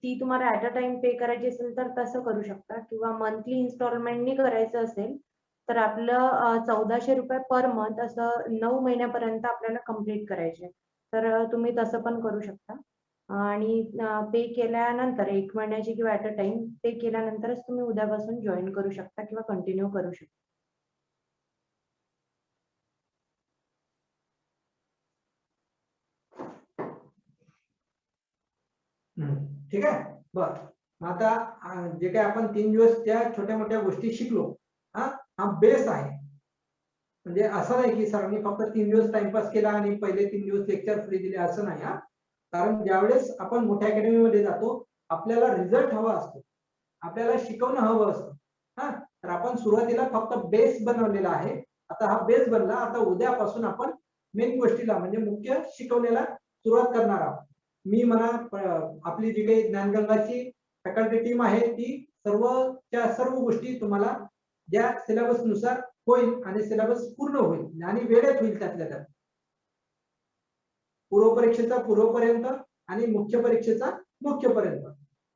ती तुम्हाला ऍट अ टाइम पे करायची असेल तर तसं करू शकता किंवा मंथली इन्स्टॉलमेंटनी करायचं असेल तर आपलं 1400 रुपये पर मंथ असं 9 महिन्यापर्यंत आपल्याला कंप्लीट करायचे. तर तुम्ही तसं पण करू शकता. आणि पे केल्यानंतर 1 महिन्याची किंवा ऍट अ टाइम पे केल्यानंतरच तुम्ही उद्यापासून जॉईन करू शकता किंवा कंटिन्यू करू शकता. ठीक आहे. बरं आता जे काही आपण 3 दिवस त्या छोट्या मोठ्या गोष्टी शिकलो हा बेस आहे. म्हणजे असं नाही की सरांनी फक्त 3 दिवस टाइमपास केला आणि पहिले 3 दिवस लेक्चर फ्री दिले असं नाही. कारण ज्यावेळेस आपण मोठ्या अकॅडमीमध्ये जातो आपल्याला रिझल्ट हवा असतो, आपल्याला शिकवणं हवं असतं. तर आपण सुरुवातीला फक्त बेस बनवलेला आहे. आता हा बेस बनला, आता उद्यापासून आपण मेन गोष्टीला म्हणजे मुख्य शिकवण्याला सुरुवात करणार आहोत. मी म्हणा आपली जी काही ज्ञानगंगाची फॅकल्टी टीम आहे ती सर्व गोष्टी तुम्हाला ज्या सिलेबस नुसार होईल आणि सिलेबस पूर्ण होईल आणि वेळेत होईल त्यातल्या त्यात. पूर्व परीक्षेचा पूर्वपर्यंत आणि मुख्य परीक्षेचा मुख्यपर्यंत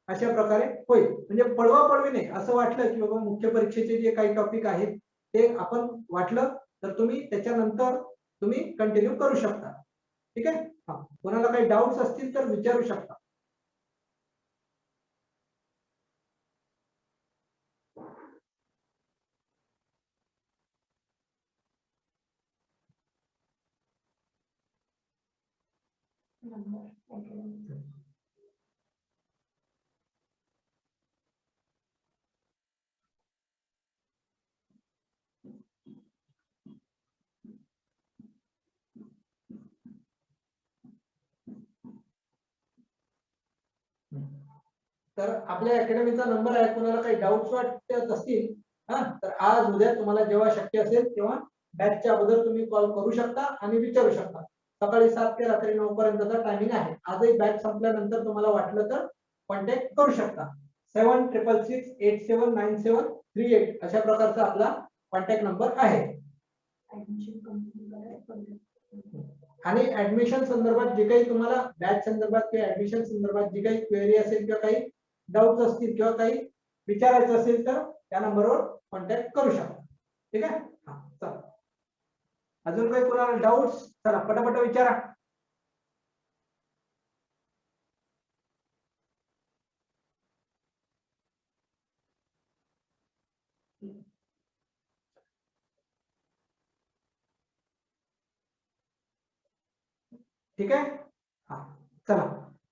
अशा प्रकारे होईल. म्हणजे पळवापळवी नाही. असं वाटलं की बाबा मुख्य परीक्षेचे जे काही टॉपिक आहेत ते आपण वाटलं तर तुम्ही त्याच्यानंतर तुम्ही कंटिन्यू करू शकता. ठीक आहे. कोणाला काही डाऊट्स असतील तर विचारू शकता. तर आपल्या अकॅडमीचा नंबर आहे. कोणाला काही डाऊट्स वाटत असतील हा, तर आज उद्या तुम्हाला जेव्हा शक्य असेल तेव्हा बॅचच्या अगोदर तुम्ही कॉल करू शकता आणि विचारू शकता. सकाळी 7 ते रात्री 9 पर्यंतचा टायमिंग आहे. आजही बॅच संपल्यानंतर तुम्हाला वाटलं तर कॉन्टॅक्ट करू शकता. 7666879738 अशा प्रकारचा आपला कॉन्टॅक्ट नंबर आहे. आणि ऍडमिशन संदर्भात जे काही तुम्हाला बॅच संदर्भात किंवा ऍडमिशन संदर्भात जी काही क्वेरी असेल किंवा काही डाऊट असतील किंवा काही विचारायचं असेल तर त्या नंबरवर कॉन्टॅक्ट करू शकता. ठीक आहे. हा, चला. अजून काही कोणाला डाऊट्स? चला पटापट विचारा. ठीक आहे. हा, चला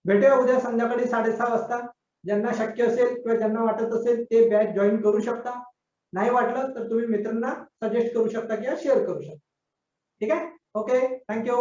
भेटूया उद्या संध्याकाळी 6:30 वाजता. ज्यांना शक्य असेल किंवा ज्यांना वाटत असेल ते बॅच जॉईन करू शकता. नाही वाटलं तर तुम्ही मित्रांना सजेस्ट करू शकता किंवा शेअर करू शकता. ठीक आहे. Okay, thank you.